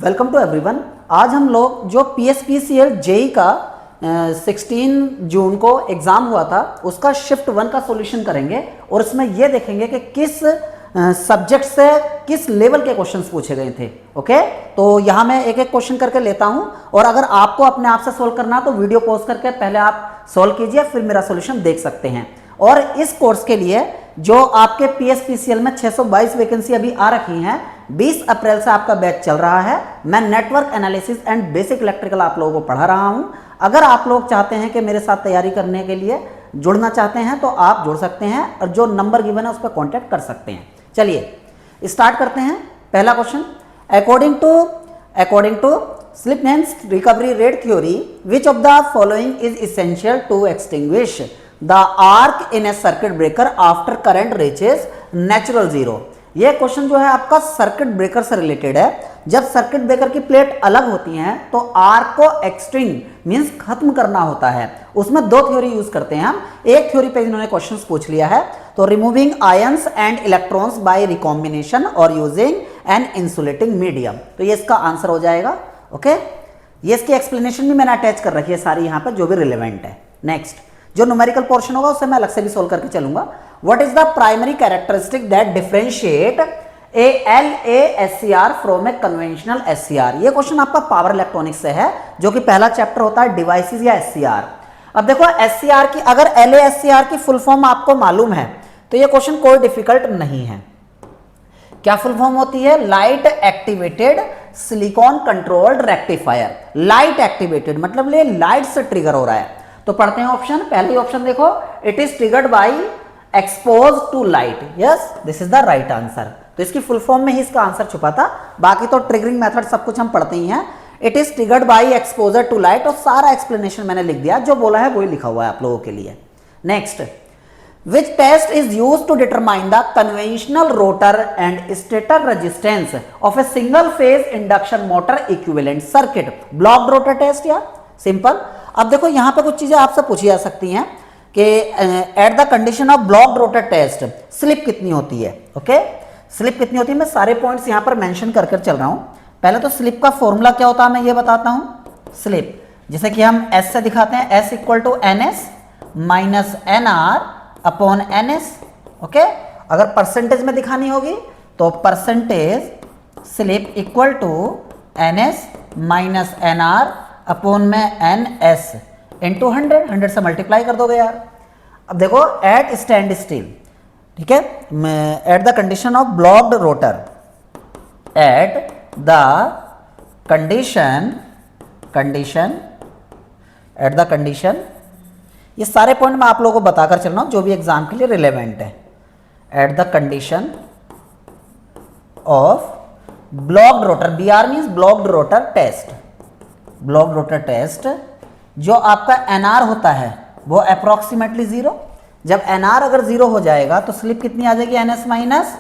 Welcome to everyone. आज हम लोग जो PSPCL जेई का 16 जून को एग्ज़ाम हुआ था उसका शिफ्ट 1 का सॉल्यूशन करेंगे और इसमें यह देखेंगे कि किस सब्जेक्ट से किस लेवल के क्वेश्चंस पूछे गए थे। ओके, तो यहाँ मैं एक एक क्वेश्चन करके लेता हूँ और अगर आपको अपने आप से सोल्व करना तो वीडियो पॉज करके पहले आप सोल्व कीजिए, फिर मेरा सॉल्यूशन देख सकते हैं। और इस कोर्स के लिए जो आपके PSPCL में 622 वैकेंसी अभी आ रखी हैं, 20 अप्रैल से आपका बैच चल रहा है। मैं network analysis and basic electrical आप लोगों को पढ़ा रहा हूं। अगर आप लोग चाहते हैं कि मेरे साथ तैयारी करने के लिए जुड़ना चाहते हैं तो आप जुड़ सकते हैं और जो नंबर गिवन है उस पर कॉन्टैक्ट कर सकते हैं। चलिए स्टार्ट करते हैं। पहला question, according to Slepian's recovery rate theory which of the following is essential to extinguish the arc in a circuit breaker after current reaches natural zero. यह क्वेश्चन जो है आपका सर्किट ब्रेकर से रिलेटेड है। जब सर्किट ब्रेकर की plate अलग होती हैं तो आर्क को एक्सटिंग मींस खत्म करना होता है। उसमें दो थ्योरी यूज करते हैं हम। एक थ्योरी पे इन्होंने क्वेश्चन पूछ लिया है, तो removing ions and electrons bye recombination और यूजिंग एन इंसुलेटिंग मीडियम, तो ये इसका आंसर हो जाएगा। ओके, ये इसकी एक्सप्लेनेशन भी मैंने अटैच कर रखी है सारी यहाँ पर जो भी रिलेवेंट है। नेक्स्ट, जो न्यूमेरिकल पोर्शन होगा उससे मैं अलग से भी सोल्व करके चलूंगा। What is the primary characteristic that differentiate A LASCR from a conventional SCR। ये क्वेश्चन आपका पावर इलेक्ट्रॉनिक्स से है जो कि पहला चैप्टर होता है डिवाइसेस या SCR। अब देखो SCR की, अगर LASCR की फुल फॉर्म आपको मालूम है तो ये क्वेश्चन कोई डिफिकल्ट नहीं है। क्या फुल फॉर्म होती है? Light activated silicon controlled rectifier. Light activated मतलब ये लाइट से ट्रिगर हो रहा है। तो पढ़ते हैं ऑप्शन। पहली ऑप्शन देखो, it is triggered by expose to light. Yes, this is the right answer. तो इसकी फुल फॉर्म में ही इसका आंसर छुपा था, बाकी तो ट्रिगरिंग मेथड सब कुछ हम पढ़ते ही हैं। It is triggered by exposure to light और सारा एक्सप्लेनेशन मैंने लिख दिया, जो बोला है वही लिखा हुआ है आप लोगों के लिए। Next, which test is used to determine the conventional rotor and stator resistance of a single phase induction motor equivalent circuit? blocked rotor test या सिंपल। अब देखो यहां पे कुछ चीजें आपसे पूछी जा सकती हैं कि at the condition of blocked rotor test slip कितनी होती है। ओके, स्लिप कितनी होती है, मैं सारे पॉइंट्स यहां पर मेंशन कर चल रहा हूं। पहले तो स्लिप का फॉर्मूला क्या होता है मैं ये बताता हूं। स्लिप जैसे कि हम S से दिखाते हैं, S equal to NS minus NR upon NS। Okay, अगर परसेंटेज में दिखानी होगी तो percentage slip equal to NS minus NR upon में NS इंटू 100 से मल्टीप्लाई कर दोगे यार। अब देखो एट स्टैंड स्टिल, ठीक है, at the condition of blocked rotor, eight the condition ये सारे पॉइंट मैं आप लोगों को बताकर चल रहा हूं जो भी एग्जाम के लिए रिलेवेंट है। At the condition of blocked rotor, BR means blocked rotor test. Blocked rotor test जो आपका NR होता है वो अप्रोक्सीमेटली 0। जब NR अगर 0 हो जाएगा तो स्लिप कितनी आ जाएगी? NS माइनस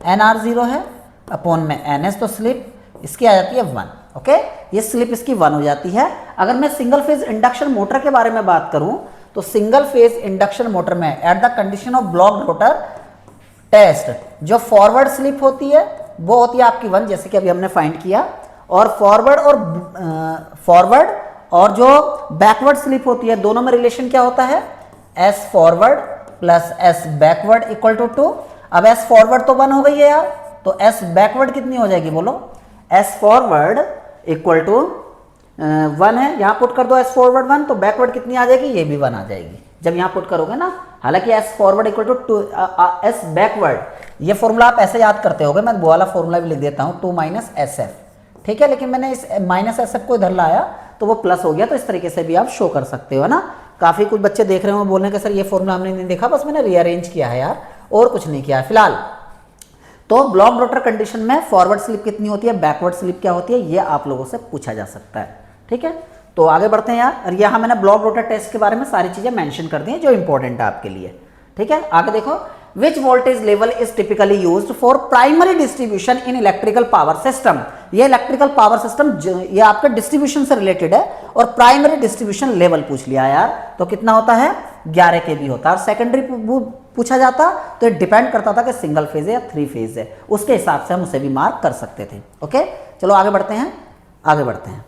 NR 0 है अपॉन में NS, तो स्लिप इसकी आ जाती है 1। ओके, ये स्लिप इसकी 1 हो जाती है। अगर मैं सिंगल फेज इंडक्शन मोटर के बारे में बात करूं तो सिंगल फेज इंडक्शन मोटर में at the condition of blocked rotor test जो फॉरवर्ड स्लिप होती है वो होती है आपकी 1, जैसे कि अभी हमने फाइंड किया। और फॉरवर्ड और जो बैकवर्ड स्लिप होती है दोनों में रिलेशन क्या होता है? S forward plus S backward equal to 2। अब S फॉरवर्ड तो 1 हो गई है यार, तो S बैकवर्ड कितनी हो जाएगी बोलो? S फॉरवर्ड इक्वल टू 1 है, यहां पुट कर दो S फॉरवर्ड 1, तो बैकवर्ड कितनी आ जाएगी? ये भी 1 आ जाएगी जब यहां पुट करोगे ना। हालांकि S forward equal to S backward, ये फॉर्मूला आप ऐसे याद करते होगे, मैं वो वाला फॉर्मूला भी लिख देता हूं 2 माइनस SF, ठीक है, लेकिन मैंने इस माइनस SF को इधर लाया तो वो प्लस हो गया, तो इस तरीके से भी आप शो कर सकते हो ना। काफी कुछ बच्चे देख रहे हो बोलने के सर ये फॉर्मूला हमने नहीं देखा, बस मैंने रीअरेंज किया है यार, और कुछ नहीं किया फिलहाल। तो ब्लॉक रोटर कंडीशन में फॉरवर्ड स्लिप कितनी होती है, बैकवर्ड स्लिप क्या होती है, ये आप लोगों से पूछा जा सकता है। ठीक है, तो आगे बढ़ते हैं यार। और यहाँ मैंने ब्लॉक रोटर टेस्ट के बारे में सारी चीजें मेंशन कर दी हैं जो इंपॉर्टेंट है आपके लिए। ठीक है, आगे देखो, which voltage level is typically used for primary distribution in electrical power system. ये इलेक्ट्रिकल पावर सिस्टम ये आपके डिस्ट्रीब्यूशन से रिलेटेड है और प्राइमरी डिस्ट्रीब्यूशन लेवल पूछ लिया यार, तो कितना होता है 11 kV होता है। और सेकेंडरी पूछा जाता तो ये डिपेंड करता था कि सिंगल फेज है या 3 फेज है, उसके हिसाब से हम उसे भी मार्क कर सकते थे। ओके, चलो आगे बढ़ते हैं। आगे बढ़ते हैं।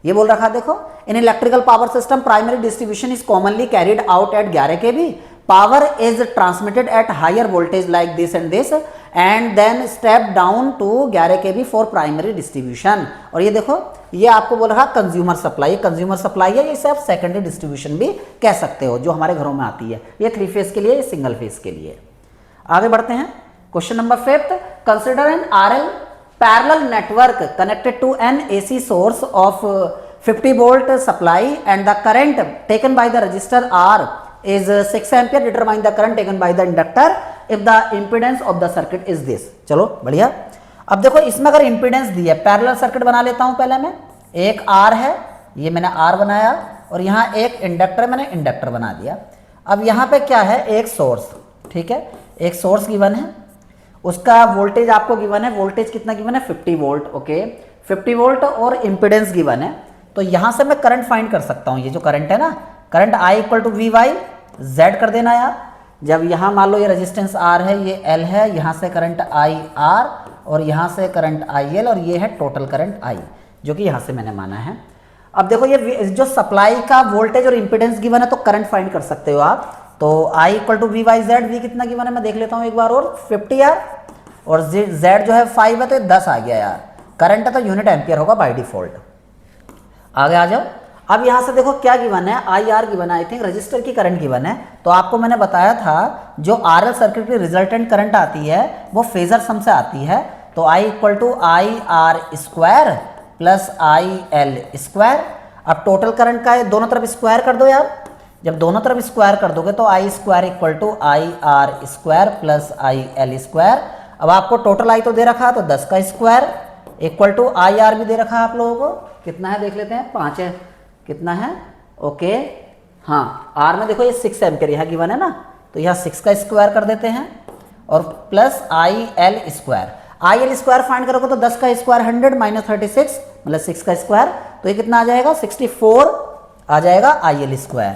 ये बोल रखा देखो, in electrical power system primary distribution is commonly carried out at 11 kV, power is transmitted at higher voltage like this and then step down to 11 kV for primary distribution. और ये देखो, ये आपको बोल रहा कंज्यूमर सप्लाई, कंज्यूमर सप्लाई है, इसे आप सेकेंडरी डिस्ट्रीब्यूशन भी कह सकते हो, जो हमारे घरों में आती है। ये 3 फेज के लिए, ये सिंगल फेज के लिए। आगे बढ़ते हैं। Question number 5, consider N RL parallel network connected to an AC source of 50 volt supply and the current taken by the resistor R is 6 ampere. Determine the current taken by the inductor if the impedance of the circuit is this. चलो बढ़िया। अब देखो, इसमें अगर impedance दी है, parallel circuit बना लेता हूं पहले मैं। एक R है, ये मैंने R बनाया, और यहाँ एक इंडक्टर, मैंने इंडक्टर बना दिया। अब यहाँ पे क्या है, एक सोर्स, ठीक है, एक सोर्स गिवन है, उसका वोल्टेज आपको गिवन है, वोल्टेज कितना गिवन है, 50 वोल्ट, ओके, 50 वोल्ट, और इंपीडेंस गिवन है। तो यहां से मैं करंट फाइंड कर सकता हूं, ये जो करंट है ना, करंट I = VY Z कर देना यार। जब यहां मान लो ये रेजिस्टेंस R है, ये L है, यहां से करंट IR और यहां से करंट IL, और ये है टोटल करंट I, जो कि यहां से मैंने माना है। अब देखो, ये जो सप्लाई का वोल्टेज और इंपीडेंस गिवन है, तो करंट फाइंड कर सकते हो आप। तो I = VYZ, V कितना गिवन है मैं देख लेता हूं एक बार और, 50 यार, और Z जो है 5 है, तो 10 आ गया यार। करंट है तो यूनिट एम्पियर होगा बाय डिफॉल्ट। आगे आ जाओ। अब यहां से देखो क्या गिवन है, IR गिवन है, आई थिंक रजिस्टर की करंट गिवन है। तो आपको मैंने बताया था, जो RL सर्किट की रिजल्टेंट करंट आती है वो फेजर सम से आती है। तो I = IR² प्लस IL²। अब टोटल करंट का है, दोनों तरफ स्क्वायर कर दो यार। जब दोनों तरफ स्क्वायर कर दोगे तो I² = IR² प्लस IL²। अब आपको टोटल I तो दे रखा है, तो 10 का स्क्वायर इक्वल टू IR भी दे रखा है आप लोगों को, कितना है देख लेते हैं, 5 है, कितना है, ओके, हाँ, R में देखो ये 6 एम्पियर यहाँ गिवन है ना, तो यहाँ 6 का स्क्वायर कर देते हैं, और प्लस IL²। IL² फाइंड करोगे तो 10 का स्क्वायर 100 माइनस 36 मतलब 6 का स्क्वायर, तो ये कितना आ जाएगा, 64 आ जाएगा IL²।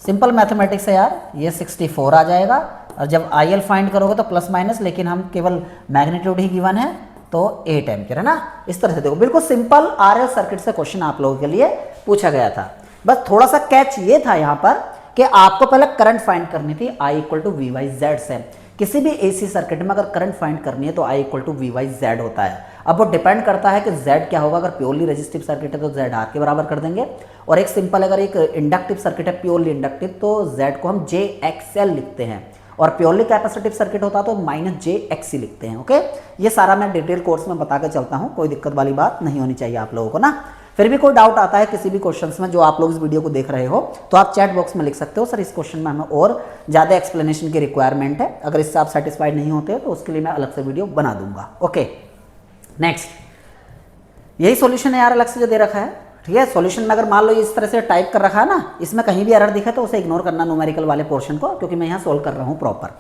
सिंपल मैथमेटिक्स है यार, ये 64 आ जाएगा। और जब IL फाइंड करोगे तो प्लस माइनस, लेकिन हम केवल मैग्नीट्यूड ही गिवन है, तो 8 एम्पियर है ना। इस तरह से देखो, बिल्कुल सिंपल RL सर्किट से क्वेश्चन आप लोगों के लिए पूछा गया था। बस थोड़ा सा कैच ये था यहाँ पर कि आपको पहले करंट फाइंड करनी थी I = VYZ से। किसी भी AC सर्किट में अगर करंट फाइंड करनी है तो I = VYZ होता है। अब वो डिपेंड करता है कि Z क्या होगा। अगर प्योरली रेजिस्टिव सर्किट है तो ZR के बराबर कर देंगे, और एक सिंपल अगर एक इंडक्टिव सर्किट है, प्योरली इंडक्टिव, तो Z को हम JXL लिखते हैं, और प्योरली कैपेसिटिव सर्किट होता तो -JXC लिखते हैं, ओके। ये सारा मैं डिटेल कोर्स में बता के चलता हूँ, कोई दिक्कत वाली बात नहीं होनी चाहिए आप लोगों को ना। फिर भी कोई डाउट आता है किसी भी क्वेश्चंस में जो आप लोग इस वीडियो को देख रहे हो, तो आप चैट बॉक्स में लिख सकते हो, सर इस क्वेश्चन में हमें और ज़्यादा एक्सप्लेनेशन की रिक्वायरमेंट है। अगर इससे आप सेटिस्फाइड नहीं होते तो उसके लिए मैं अलग से वीडियो बना दूंगा, ओके। नेक्स्ट, यही सॉल्यूशन है यार अलग से जो दे रखा है, ठीक है। सॉल्यूशन में अगर मान लो इस तरह से टाइप कर रखा है ना, इसमें कहीं भी एरर दिखे तो उसे इग्नोर करना, न्यूमेरिकल वाले पोर्शन को, क्योंकि मैं यहाँ सोल्व कर रहा हूँ proper.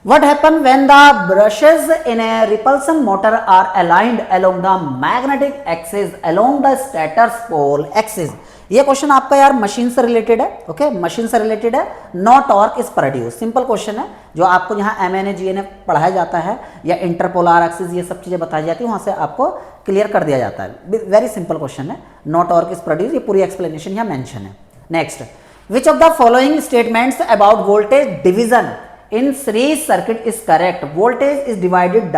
What happen when the brushes in a repulsion motor are aligned along the magnetic axis along the stator's pole axis? ये क्वेश्चन आपका यार मशीन से रिलेटेड है, ओके, मशीन से रिलेटेड है। No torque is produce, simple question है जो आपको यहाँ MNA GNA पढ़ाया जाता है, या इंटरपोलर एक्सिस, ये सब चीजें बताई जाती है, वहां से आपको क्लियर कर दिया जाता है। वेरी सिंपल क्वेश्चन है, नो टॉर्क इज प्रोड्यूस, ये पूरी एक्सप्लेनेशन यहाँ मेंशन है। Next, which of the following statements about voltage division in series circuit is correct? Voltage is divided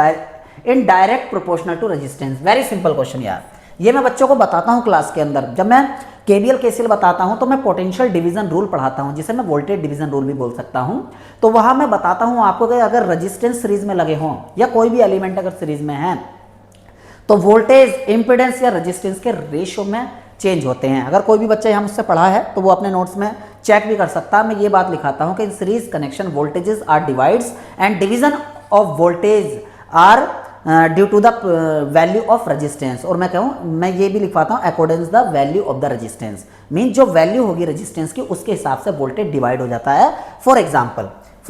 in direct proportional to resistance. Very simple question यार, ये मैं बच्चों को बताता हूँ क्लास के अंदर। जब मैं KVL KCL बताता हूँ तो मैं पोटेंशियल डिवीजन रूल पढ़ाता हूँ, जिसे मैं वोल्टेज डिवीजन रूल भी बोल सकता हूँ। तो वहां मैं बताता हूँ आपको कि अगर रेजिस्टेंस सीरीज में लगे हों या कोई भी एलिमेंट अगर सीरीज में है, तो वोल्टेज इंपीडेंस या रेजिस्टेंस के रेशियो में चेंज होते हैं। अगर कोई भी बच्चा यहाँ मुझसे पढ़ा है तो वो अपने नोट्स में चेक भी कर सकता है। मैं ये बात लिखाता हूँ कि in series connection voltages are divides and division of voltage are due to the value of resistance. और मैं कहूँ, मैं ये भी लिखवाता हूँ according the value of the resistance, mean जो वैल्यू होगी रेजिस्टेंस की उसके हिसाब से वोल्टेज डिवाइड हो जाता है। फॉर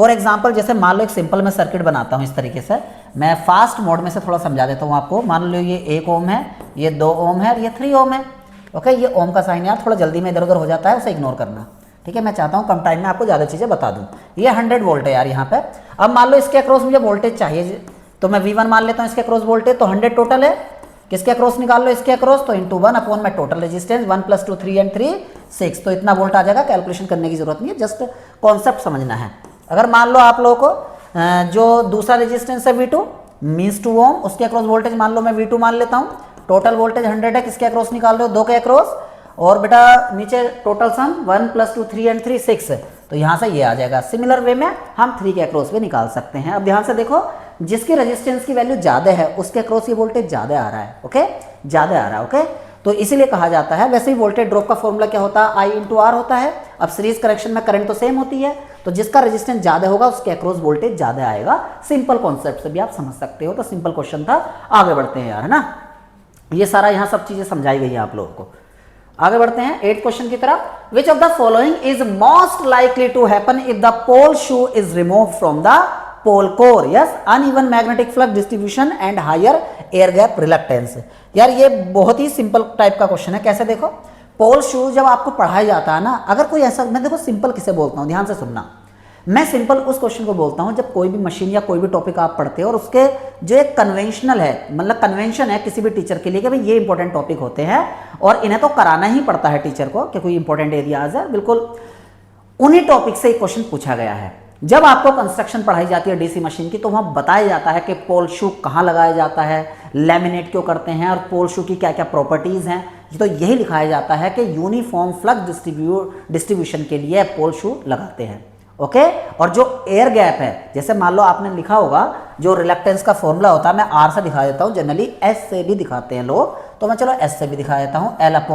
एग्जाम्पल जैसे मान लो एक सिंपल मैं सर्किट बनाता हूँ इस तरीके से, मैं फास्ट मोड में से थोड़ा समझा देता हूँ आपको। मान लो ये 1 ओम है, ये 2 ओम है, ये 3 ओम है, ओके। ये ओम का साइन यार थोड़ा जल्दी में इधर उधर हो जाता है, उसे इग्नोर करना, ठीक है। मैं चाहता हूँ कम टाइम में आपको ज़्यादा चीज़ें बता दूँ। ये 100 वोल्ट है यार यहाँ पे। अब मान लो इसके अक्रॉस मुझे वोल्टेज चाहिए, तो मैं V1 मान लेता हूँ इसके अक्रॉस वोल्टेज, तो 100 टोटल है, किसके अक्रॉस निकाल लो, इसके अक्रॉस, तो इंटू 1 अपॉन में टोटल रेजिस्टेंस 1 + 2 3 एंड 3 6, तो इतना वोल्ट आ जाएगा। कैलकुलेशन करने की जरूरत नहीं है, जस्ट कॉन्सेप्ट समझना है। अगर मान लो आप लोगों को जो दूसरा रेजिस्टेंस है V2 मीन्स 2 ओम, उसके अक्रॉस वोल्टेज मान लो मैं V2 मान लेता हूँ, टोटल वोल्टेज 100 है, किसके अक्रॉस निकाल रहे हो, 2 के अक्रॉस, और बेटा नीचे टोटल सम 1 + 2 3 एंड 3 6, तो यहाँ से ये आ जाएगा। सिमिलर वे में हम 3 के अक्रॉस भी निकाल सकते हैं। अब ध्यान से देखो, जिसकी रेजिस्टेंस की वैल्यू ज्यादा है उसके अक्रॉस ये वोल्टेज ज्यादा आ रहा है, ओके, ज्यादा आ रहा है, ओके। तो इसीलिए कहा जाता है, वैसे ही वोल्टेज ड्रॉप का फॉर्मूला क्या होता है, I × R होता है। अब सीरीज कनेक्शन में करंट तो सेम होती है, तो जिसका रेजिस्टेंस ज्यादा होगा उसके अक्रॉस वोल्टेज ज्यादा आएगा। सिंपल कॉन्सेप्ट से भी आप समझ सकते हो। तो सिंपल क्वेश्चन था, आगे बढ़ते हैं यार, है ना। ये सारा यहाँ सब चीजें समझाई गई है आप लोगों को। आगे बढ़ते हैं 8th क्वेश्चन की तरफ। Which of the following is most likely to happen if the pole shoe is remove from the pole core? Yes, uneven magnetic flux distribution and higher air gap reluctance. यार ये बहुत ही simple type का question है। कैसे देखो, पोल शू जब आपको पढ़ाया जाता है ना, अगर कोई ऐसा, मैं देखो सिंपल किसे बोलता हूं, ध्यान से सुनना। मैं सिंपल उस क्वेश्चन को बोलता हूं जब कोई भी मशीन या कोई भी टॉपिक आप पढ़ते हो और उसके जो एक कन्वेंशनल है, मतलब कन्वेंशन है किसी भी टीचर के लिए कि भाई ये इंपॉर्टेंट टॉपिक होते हैं और इन्हें तो कराना ही पड़ता है टीचर को कि कोई इंपॉर्टेंट एरियाज है, बिल्कुल उन्हीं टॉपिक से एक क्वेश्चन पूछा गया है। जब आपको कंस्ट्रक्शन पढ़ाई जाती है डीसी मशीन की, तो वहां बताया जाता है कि पोल शू कहाँ लगाया जाता है, लैमिनेट क्यों करते हैं और पोल शू की क्या क्या प्रॉपर्टीज हैं। तो यही लिखाया जाता है कि यूनिफॉर्म फ्लक्स डिस्ट्रीब्यूशन के लिए पोल शू लगाते हैं, ओके। और जो एयर गैप है, जैसे मान लो आपने लिखा होगा जो रिलक्टेंस का फॉर्मूला होता है, मैं आर से दिखा देता हूं, जनरली एस से भी दिखाते हैं लोग, तो मैं चलो एस से भी दिखा देता हूं। L/μ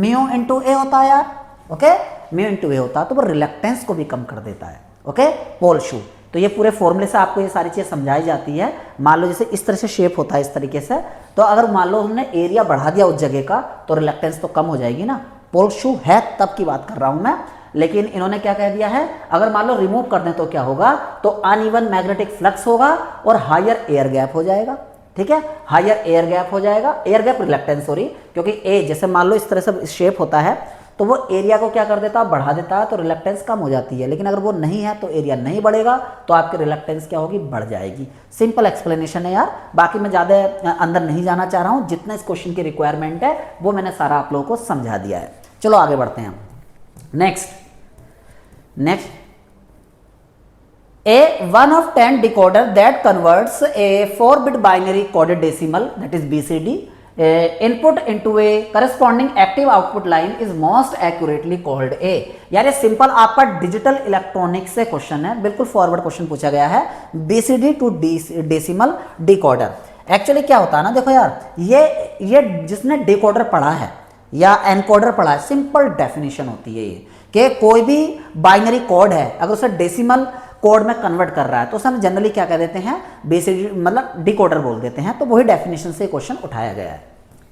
× A होता है यार, ओके, μ × A होता है, तो वो रिलक्टेंस को भी कम कर देता है, ओके, पोल शू। तो ये पूरे फॉर्मूले से आपको ये सारी चीजें समझाई जाती है। मान लो जैसे इस तरह से शेप होता है, इस तरीके से, तो अगर मान लो हमने एरिया बढ़ा दिया उस जगह का, तो रिलक्टेंस तो कम हो जाएगी ना। पोल शू है तब की बात कर रहा हूं मैं, लेकिन इन्होंने क्या कह दिया है, अगर मान लो रिमूव कर दें तो क्या होगा, तो अनइवन मैग्नेटिक फ्लक्स होगा और हायर एयर गैप हो जाएगा, ठीक है, हायर एयर गैप हो जाएगा, एयर गैप रिलक्टेंस, सॉरी, क्योंकि ए जैसे मान लो इस तरह से शेप होता है, तो वो एरिया को क्या कर देता है, बढ़ा देता है, तो रिलक्टेंस कम हो जाती है। लेकिन अगर वो नहीं है तो एरिया नहीं बढ़ेगा, तो आपकी रिलक्टेंस क्या होगी, बढ़ जाएगी। सिंपल एक्सप्लेनेशन है यार, बाकी मैं ज़्यादा अंदर नहीं जाना चाह रहा हूँ। जितना इस क्वेश्चन की रिक्वायरमेंट है वो मैंने सारा आप लोगों को समझा दिया है। चलो आगे बढ़ते हैं। Next A 1 of 10 decoder that converts a 4-bit binary coded decimal, that is BCD, input into a corresponding active output line is most accurately called A। यार ये सिंपल आपका डिजिटल इलेक्ट्रॉनिक्स से क्वेश्चन है, बिल्कुल फॉरवर्ड क्वेश्चन पूछा गया है। BCD to decimal decoder, actually क्या होता है ना, देखो यार, ये जिसने डिकोडर पढ़ा है या एनकोडर पढ़ा है, सिंपल डेफिनेशन होती है ये कि कोई भी बाइनरी कोड है अगर उसे डेसिमल कोड में कन्वर्ट कर रहा है तो उसे हम जनरली क्या कह देते हैं, बेसिक मतलब डिकोडर बोल देते हैं। तो वही डेफिनेशन से क्वेश्चन उठाया गया है,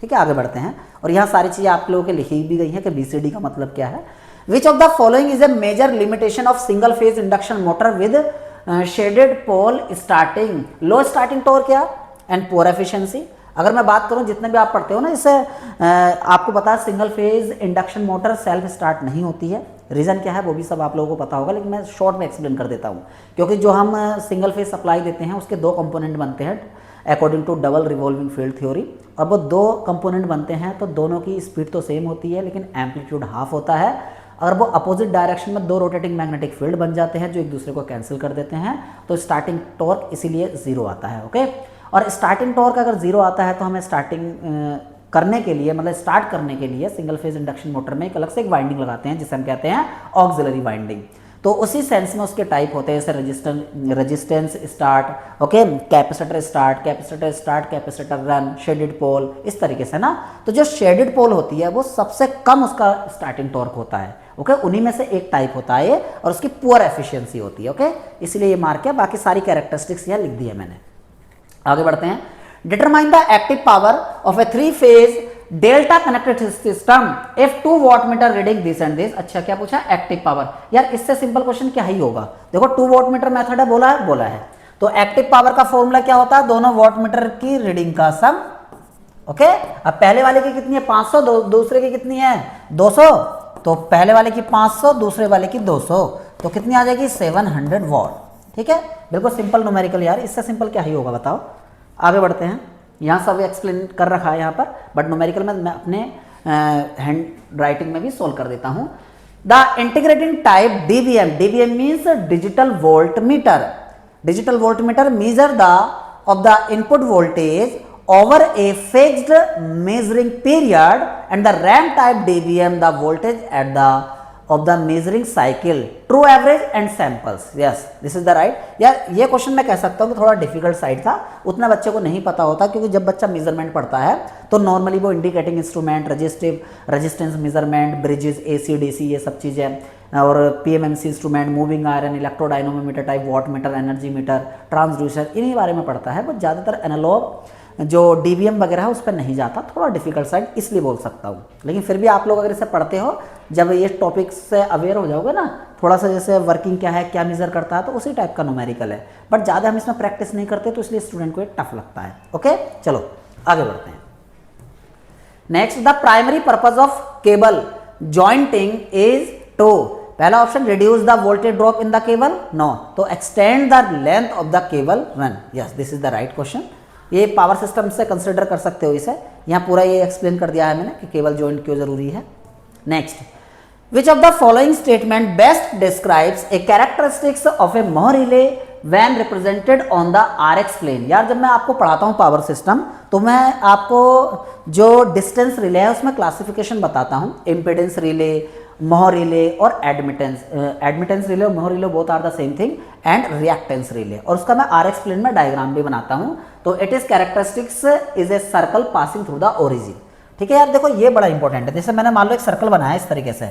ठीक है। आगे बढ़ते हैं, और यहाँ सारी चीजें आप लोगों के लिखी भी गई हैं कि बीसीडी का मतलब क्या है। Which of the following is a major limitation of single phase induction motor with shaded pole starting low starting torque and poor efficiency. अगर मैं बात करूं जितने भी आप पढ़ते हो ना, इससे आपको पता है single phase induction motor self start नहीं होती है। रीज़न क्या है वो भी सब आप लोगों को पता होगा, लेकिन मैं शॉर्ट में एक्सप्लेन कर देता हूं। क्योंकि जो हम सिंगल फेज सप्लाई देते हैं उसके 2 कंपोनेंट बनते हैं according to double revolving field theory. और वो 2 कंपोनेंट बनते हैं तो दोनों की स्पीड तो सेम होती है लेकिन एम्पलीट्यूड हाफ होता है। अगर वो अपोजिट डायरेक्शन में 2 रोटेटिंग मैग्नेटिक फील्ड बन जाते हैं जो एक दूसरे को कैंसिल कर देते हैं, तो स्टार्टिंग टॉर्क इसीलिए 0 आता है, ओके। और स्टार्टिंग टॉर्क अगर 0 आता है तो हमें स्टार्टिंग करने के लिए, मतलब स्टार्ट करने के लिए सिंगल फेज इंडक्शन मोटर में एक अलग से एक वाइंडिंग लगाते हैं जिसे हम कहते हैं ऑक्सिलरी वाइंडिंग। तो उसी सेंस में उसके टाइप होते हैं, जैसे resistance start, okay, capacitor start, capacitor start, capacitor run, shaded pole, इस तरीके से ना। तो जो शेडेड पोल होती है वो सबसे कम उसका स्टार्टिंग टॉर्क होता है, ओके, उन्हीं में से एक टाइप होता है और उसकी पुअर एफिशिएंसी होती है, ओके। इसलिए ये मार्क है, बाकी सारी कैरेक्टरिस्टिक्स यहाँ लिख दी है मैंने। आगे बढ़ते हैं। Determine the active power of a 3-फेज delta connected system if 2 wattmeter reading this and this. अच्छा क्या पूछा, एक्टिव पावर। यार इससे सिंपल क्वेश्चन क्या ही होगा, देखो 2 वॉटमीटर मेथड है, बोला है। तो एक्टिव पावर का फॉर्मूला क्या होता है, दोनों वॉटमीटर की रीडिंग का सम, ओके। अब पहले वाले की कितनी है 500, दूसरे की कितनी है 200, तो पहले वाले की 500, दूसरे वाले की 200, तो कितनी आ जाएगी 700 वॉट, ठीक है। बिल्कुल सिंपल न्यूमेरिकल यार, इससे सिंपल क्या ही होगा बताओ। आगे बढ़ते हैं। यहाँ सब एक्सप्लेन कर रखा है यहाँ पर, बट न्यूमेरिकल में मैं अपने हैंड राइटिंग में भी सोल्व कर देता हूँ। The integrating type DVM, DVM means digital volt meter, digital volt meter measure the of the input voltage over a fixed measuring period, and the RAM type DVM the voltage at the of the measuring cycle, true average and samples. Yes, this is the right. यार ये question मैं कह सकता हूँ कि थोड़ा difficult side था, उतना बच्चे को नहीं पता होता, क्योंकि जब बच्चा मेजरमेंट पढ़ता है तो नॉर्मली वो indicating instrument, resistance measurement, bridges, AC DC ये सब चीज़ें, और PMMC instrument, moving iron, electrodynamometer type, watt meter, energy meter, transducer, इन्हीं बारे में पढ़ता है। वो ज़्यादातर एनालॉग जो DVM वगैरह है उस पर नहीं जाता, थोड़ा डिफिकल्ट साइड इसलिए बोल सकता हूँ। लेकिन फिर भी आप लोग अगर इसे पढ़ते हो, जब ये टॉपिक से अवेयर हो जाओगे ना, थोड़ा सा जैसे वर्किंग क्या है, क्या मेजर करता है, तो उसी टाइप का न्यूमेरिकल है, बट ज़्यादा हम इसमें प्रैक्टिस नहीं करते, तो इसलिए स्टूडेंट को ये टफ लगता है। ओके, चलो आगे बढ़ते हैं। Next, the primary purpose of cable jointing is to, पहला option reduce the voltage drop in the cable, no, to extend the length of the cable run, yes this is the right question. ये power system से consider कर सकते हो इसे, यहाँ पूरा ये एक्सप्लेन कर दिया है मैंने कि केबल जॉइंट क्यों जरूरी है। Next, which of the following statement best describes a characteristics of a mho relay when represented on the RX plane. यार जब मैं आपको पढ़ाता हूँ पावर सिस्टम, तो मैं आपको जो डिस्टेंस रिले है उसमें क्लासिफिकेशन बताता हूँ, इम्पीडेंस रिले, मोह रिले और एडमिटेंस रिले और mho relay both are the same thing, and reactance relay, और उसका मैं RX प्लेन में डायग्राम भी बनाता हूँ। तो it is characteristics is a circle passing through the origin. ठीक है यार, देखो ये बड़ा इंपॉर्टेंट है। जैसे मैंने मान लो एक सर्कल बनाया इस तरीके से,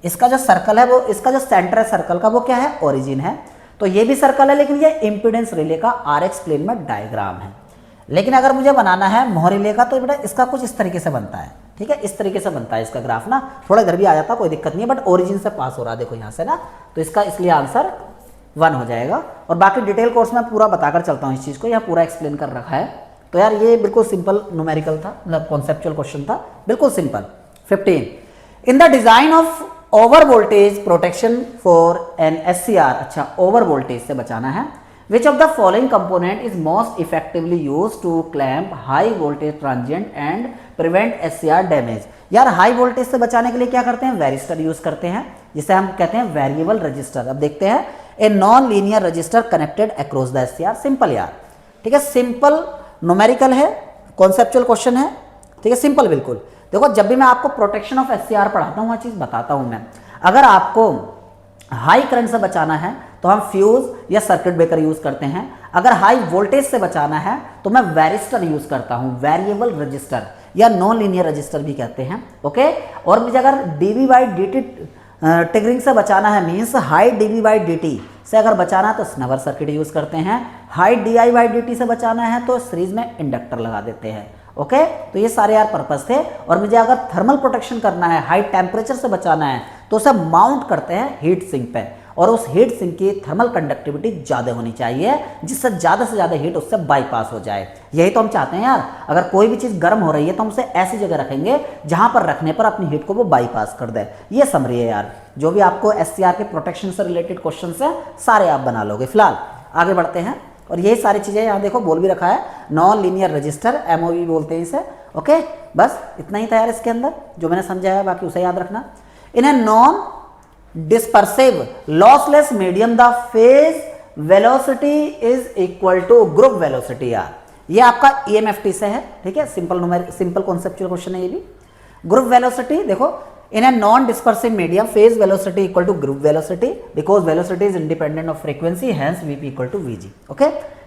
इसका जो सर्कल है वो, इसका जो सेंटर है सर्कल का वो क्या है, ओरिजिन है। तो ये भी सर्कल है, लेकिन ये इम्पीडेंस रिले का RX प्लेन में डायग्राम है। लेकिन अगर मुझे बनाना है मोह रिले का, तो बेटा इसका कुछ इस तरीके से बनता है। ठीक है, इस तरीके से बनता है इसका ग्राफ ना, थोड़ा इधर भी आ जाता, कोई दिक्कत नहीं है, बट ओरिजिन से पास हो रहा है, देखो यहाँ से ना, तो इसका इसलिए आंसर 1 हो जाएगा। और बाकी डिटेल कोर्स में पूरा बताकर चलता हूँ इस चीज़ को, यहाँ पूरा एक्सप्लेन कर रखा है। तो यार ये बिल्कुल सिंपल न्यूमेरिकल था, मतलब कॉन्सेप्चुअल क्वेश्चन था, बिल्कुल सिंपल। 15, in the design of over voltage protection for an SCR, अच्छा ओवर वोल्टेज से बचाना है, which of the following component is most effectively use to clamp high voltage transient and prevent SCR damage. यार high voltage से बचाने के लिए क्या करते हैं, वेरिस्टर यूज करते हैं, जिसे हम कहते हैं वेरिएबल रजिस्टर। अब देखते हैं, ए non linear register connected across the SCR, simple यार। ठीक है, सिंपल न्यूमेरिकल है, कॉन्सेप्चुअल क्वेश्चन है। ठीक है, सिंपल बिल्कुल। देखो जब भी मैं आपको प्रोटेक्शन ऑफ SCR पढ़ाता हूँ, वह चीज़ बताता हूँ मैं। अगर आपको हाई करंट से बचाना है तो हम फ्यूज या सर्किट ब्रेकर यूज करते हैं। अगर हाई वोल्टेज से बचाना है तो मैं वेरिस्टर यूज करता हूं, वेरिएबल रजिस्टर या नॉन लीनियर रजिस्टर भी कहते हैं। ओके, और मुझे अगर dV/dt ट्रिगरिंग से बचाना है, मीन्स हाई dV/dt से अगर बचाना है तो स्नवर सर्किट यूज करते हैं। हाई DI/dt से बचाना है तो सीरीज में इंडक्टर लगा देते हैं। ओके, तो ये सारे यार पर्पस थे। और मुझे अगर थर्मल प्रोटेक्शन करना है, हाई टेम्परेचर से बचाना है, तो उसे माउंट करते हैं हीट सिंक पे, और उस हीट सिंक की थर्मल कंडक्टिविटी ज़्यादा होनी चाहिए, जिससे ज़्यादा से ज़्यादा हीट उससे बाईपास हो जाए। यही तो हम चाहते हैं यार। अगर कोई भी चीज़ गर्म हो रही है तो हम उसे ऐसी जगह रखेंगे जहां पर रखने पर अपनी हीट को वो बाईपास कर दे। ये समरी है यार, जो भी आपको SCR के प्रोटेक्शन से रिलेटेड क्वेश्चन है सारे आप बना लोगे। फिलहाल आगे बढ़ते हैं, और यही सारी चीज़ें यहाँ देखो बोल भी रखा है, नॉन लीनियर रजिस्टर, MOV बोलते हैं इसे। ओके, बस इतना ही था यार इसके अंदर जो मैंने समझाया, बाकी उसे याद रखना। In a non dispersive lossless medium the phase velocity is equal to group velocity. यार ये आपका EMFT से है। ठीक है, सिंपल कॉन्सेप्चुअल क्वेश्चन है ये भी। ग्रुप वेलोसिटी देखो, in a non dispersive medium phase velocity equal to group velocity, because velocity is independent of frequency, hence VP equal to VG। Okay,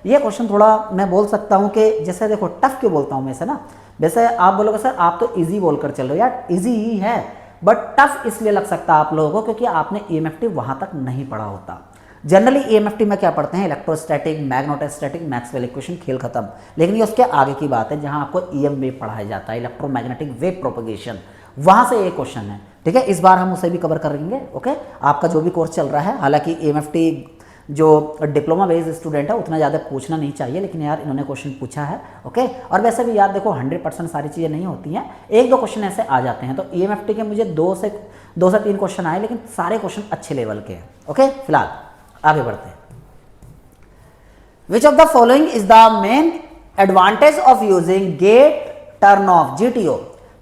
ये क्वेश्चन थोड़ा मैं बोल सकता हूँ कि जैसे देखो टफ क्यों बोलता हूँ मैं इसे ना, वैसे आप बोलोगे सर आप तो इजी बोलकर चल रहे हो। यार इजी ही है, बट टफ इसलिए लग सकता है आप लोगों को क्योंकि आपने EMFT वहां तक नहीं पढ़ा होता। जनरली EMFT में क्या पढ़ते हैं, इलेक्ट्रोस्टैटिक, मैग्नेटोस्टैटिक, मैक्सवेल इक्वेशन, खेल खत्म। लेकिन ये उसके आगे की बात है जहां आपको EM वेव पढ़ाया जाता है, इलेक्ट्रोमैग्नेटिक वेव प्रोपगेशन, वहां से ये क्वेश्चन है। ठीक है, इस बार हम उसे भी कवर करेंगे। ओके, आपका जो भी कोर्स चल रहा है, हालांकि EMFT जो डिप्लोमा बेस्ड स्टूडेंट है उतना ज़्यादा पूछना नहीं चाहिए, लेकिन यार इन्होंने क्वेश्चन पूछा है। ओके, और वैसे भी यार देखो 100% सारी चीज़ें नहीं होती हैं, 1-2 क्वेश्चन ऐसे आ जाते हैं। तो EMFT के मुझे 2 से 3 क्वेश्चन आए, लेकिन सारे क्वेश्चन अच्छे लेवल के हैं। ओके, फिलहाल आगे बढ़ते हैं। Which of the following is the main Advantage of using gate turn off GTO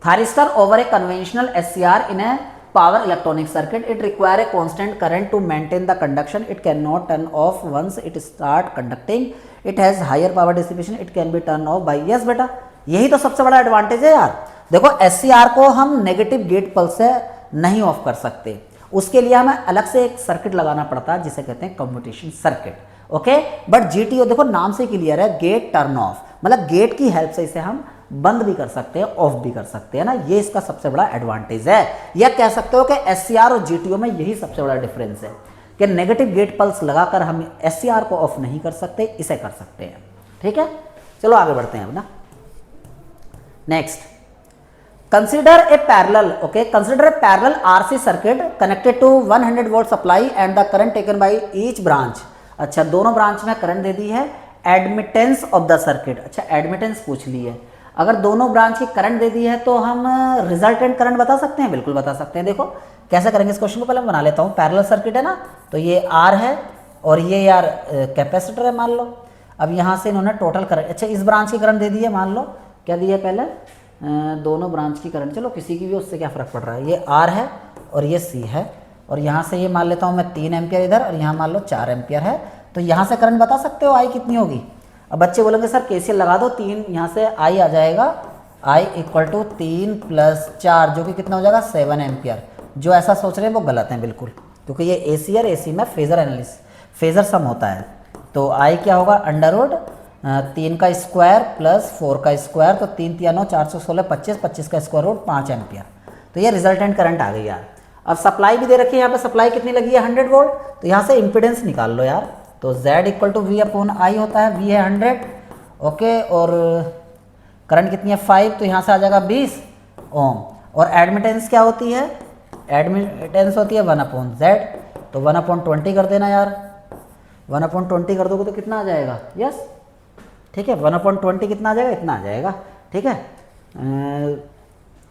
thyristor over a conventional SCR in a power electronic circuit. It require a constant current to maintain the conduction. It cannot turn off once it start conducting. It has higher power dissipation. It can be turned off by yes बेटा, यही तो सबसे बड़ा advantage है यार. देखो SCR को हम नेगेटिव गेट पल्स से नहीं ऑफ कर सकते, उसके लिए हमें अलग से एक सर्किट लगाना पड़ता है जिसे कहते हैं commutation circuit. Okay, but GTO देखो नाम से क्लियर है, गेट टर्न ऑफ, मतलब गेट की हेल्प से इसे हम बंद भी कर सकते हैं, ऑफ भी कर सकते हैं ना. ये इसका सबसे बड़ा एडवांटेज है. या कह सकते हो कि SCR और GTO में यही सबसे बड़ा डिफरेंस है कि नेगेटिव गेट पल्स लगाकर हम SCR को ऑफ नहीं कर सकते, इसे कर सकते हैं. ठीक है, चलो आगे बढ़ते हैं अब ना. Next, consider a parallel, okay, consider a parallel RC circuit connected to 100 volt supply and the current taken by each branch. अच्छा, दोनों ब्रांच में करंट दे दी है. एडमिटेंस ऑफ द सर्किट, अच्छा एडमिटेंस पूछ ली है. अगर दोनों ब्रांच की करंट दे दी है तो हम रिजल्टेंट करंट बता सकते हैं, बिल्कुल बता सकते हैं. देखो कैसे करेंगे इस क्वेश्चन को, पहले मैं बना लेता हूँ. पैरेलल सर्किट है ना, तो ये R है और ये यार कैपेसिटर है मान लो. अब यहाँ से इन्होंने टोटल करंट, अच्छा इस ब्रांच की करंट दे दी है, मान लो क्या दी है पहले, दोनों ब्रांच की करंट, चलो किसी की भी, उससे क्या फ़र्क पड़ रहा है. ये R है और ये C है, और यहाँ से ये मान लेता हूँ मैं 3 एम्पियर इधर, और यहाँ मान लो 4 एम्पियर है. तो यहाँ से करंट बता सकते हो I कितनी होगी. अब बच्चे बोलेंगे सर KCL लगा दो, 3 यहाँ से I आ जाएगा, I इक्वल टू 3 + 4 जो कि कितना हो जाएगा 7 एम्पियर. जो ऐसा सोच रहे हैं वो गलत है बिल्कुल, क्योंकि ये AC और AC में फेजर एनालिसिस, फेजर सम होता है. तो I क्या होगा, अंडर रूट 3 का स्क्वायर प्लस 4 का स्क्वायर, तो 3 × 9 4 16 25, 25 का स्क्वायर रूट 5 एम्पियर. तो ये रिजल्टेंट करंट आ गई यार. अब सप्लाई भी दे रखी है, यहाँ पे सप्लाई कितनी लगी है 100 वोल्ट, तो यहाँ से इम्पिडेंस निकाल लो यार. तो Z इक्वल टू V/I होता है, V है 100, ओके, और करंट कितनी है 5, तो यहाँ से आ जाएगा 20 ओम. और एडमिटेंस क्या होती है, एडमिटेंस होती है 1/Z, तो 1/20 कर देना यार. 1/20 कर दोगे तो कितना आ जाएगा, यस ठीक है, 1/20 कितना आ जाएगा, इतना आ जाएगा. ठीक है,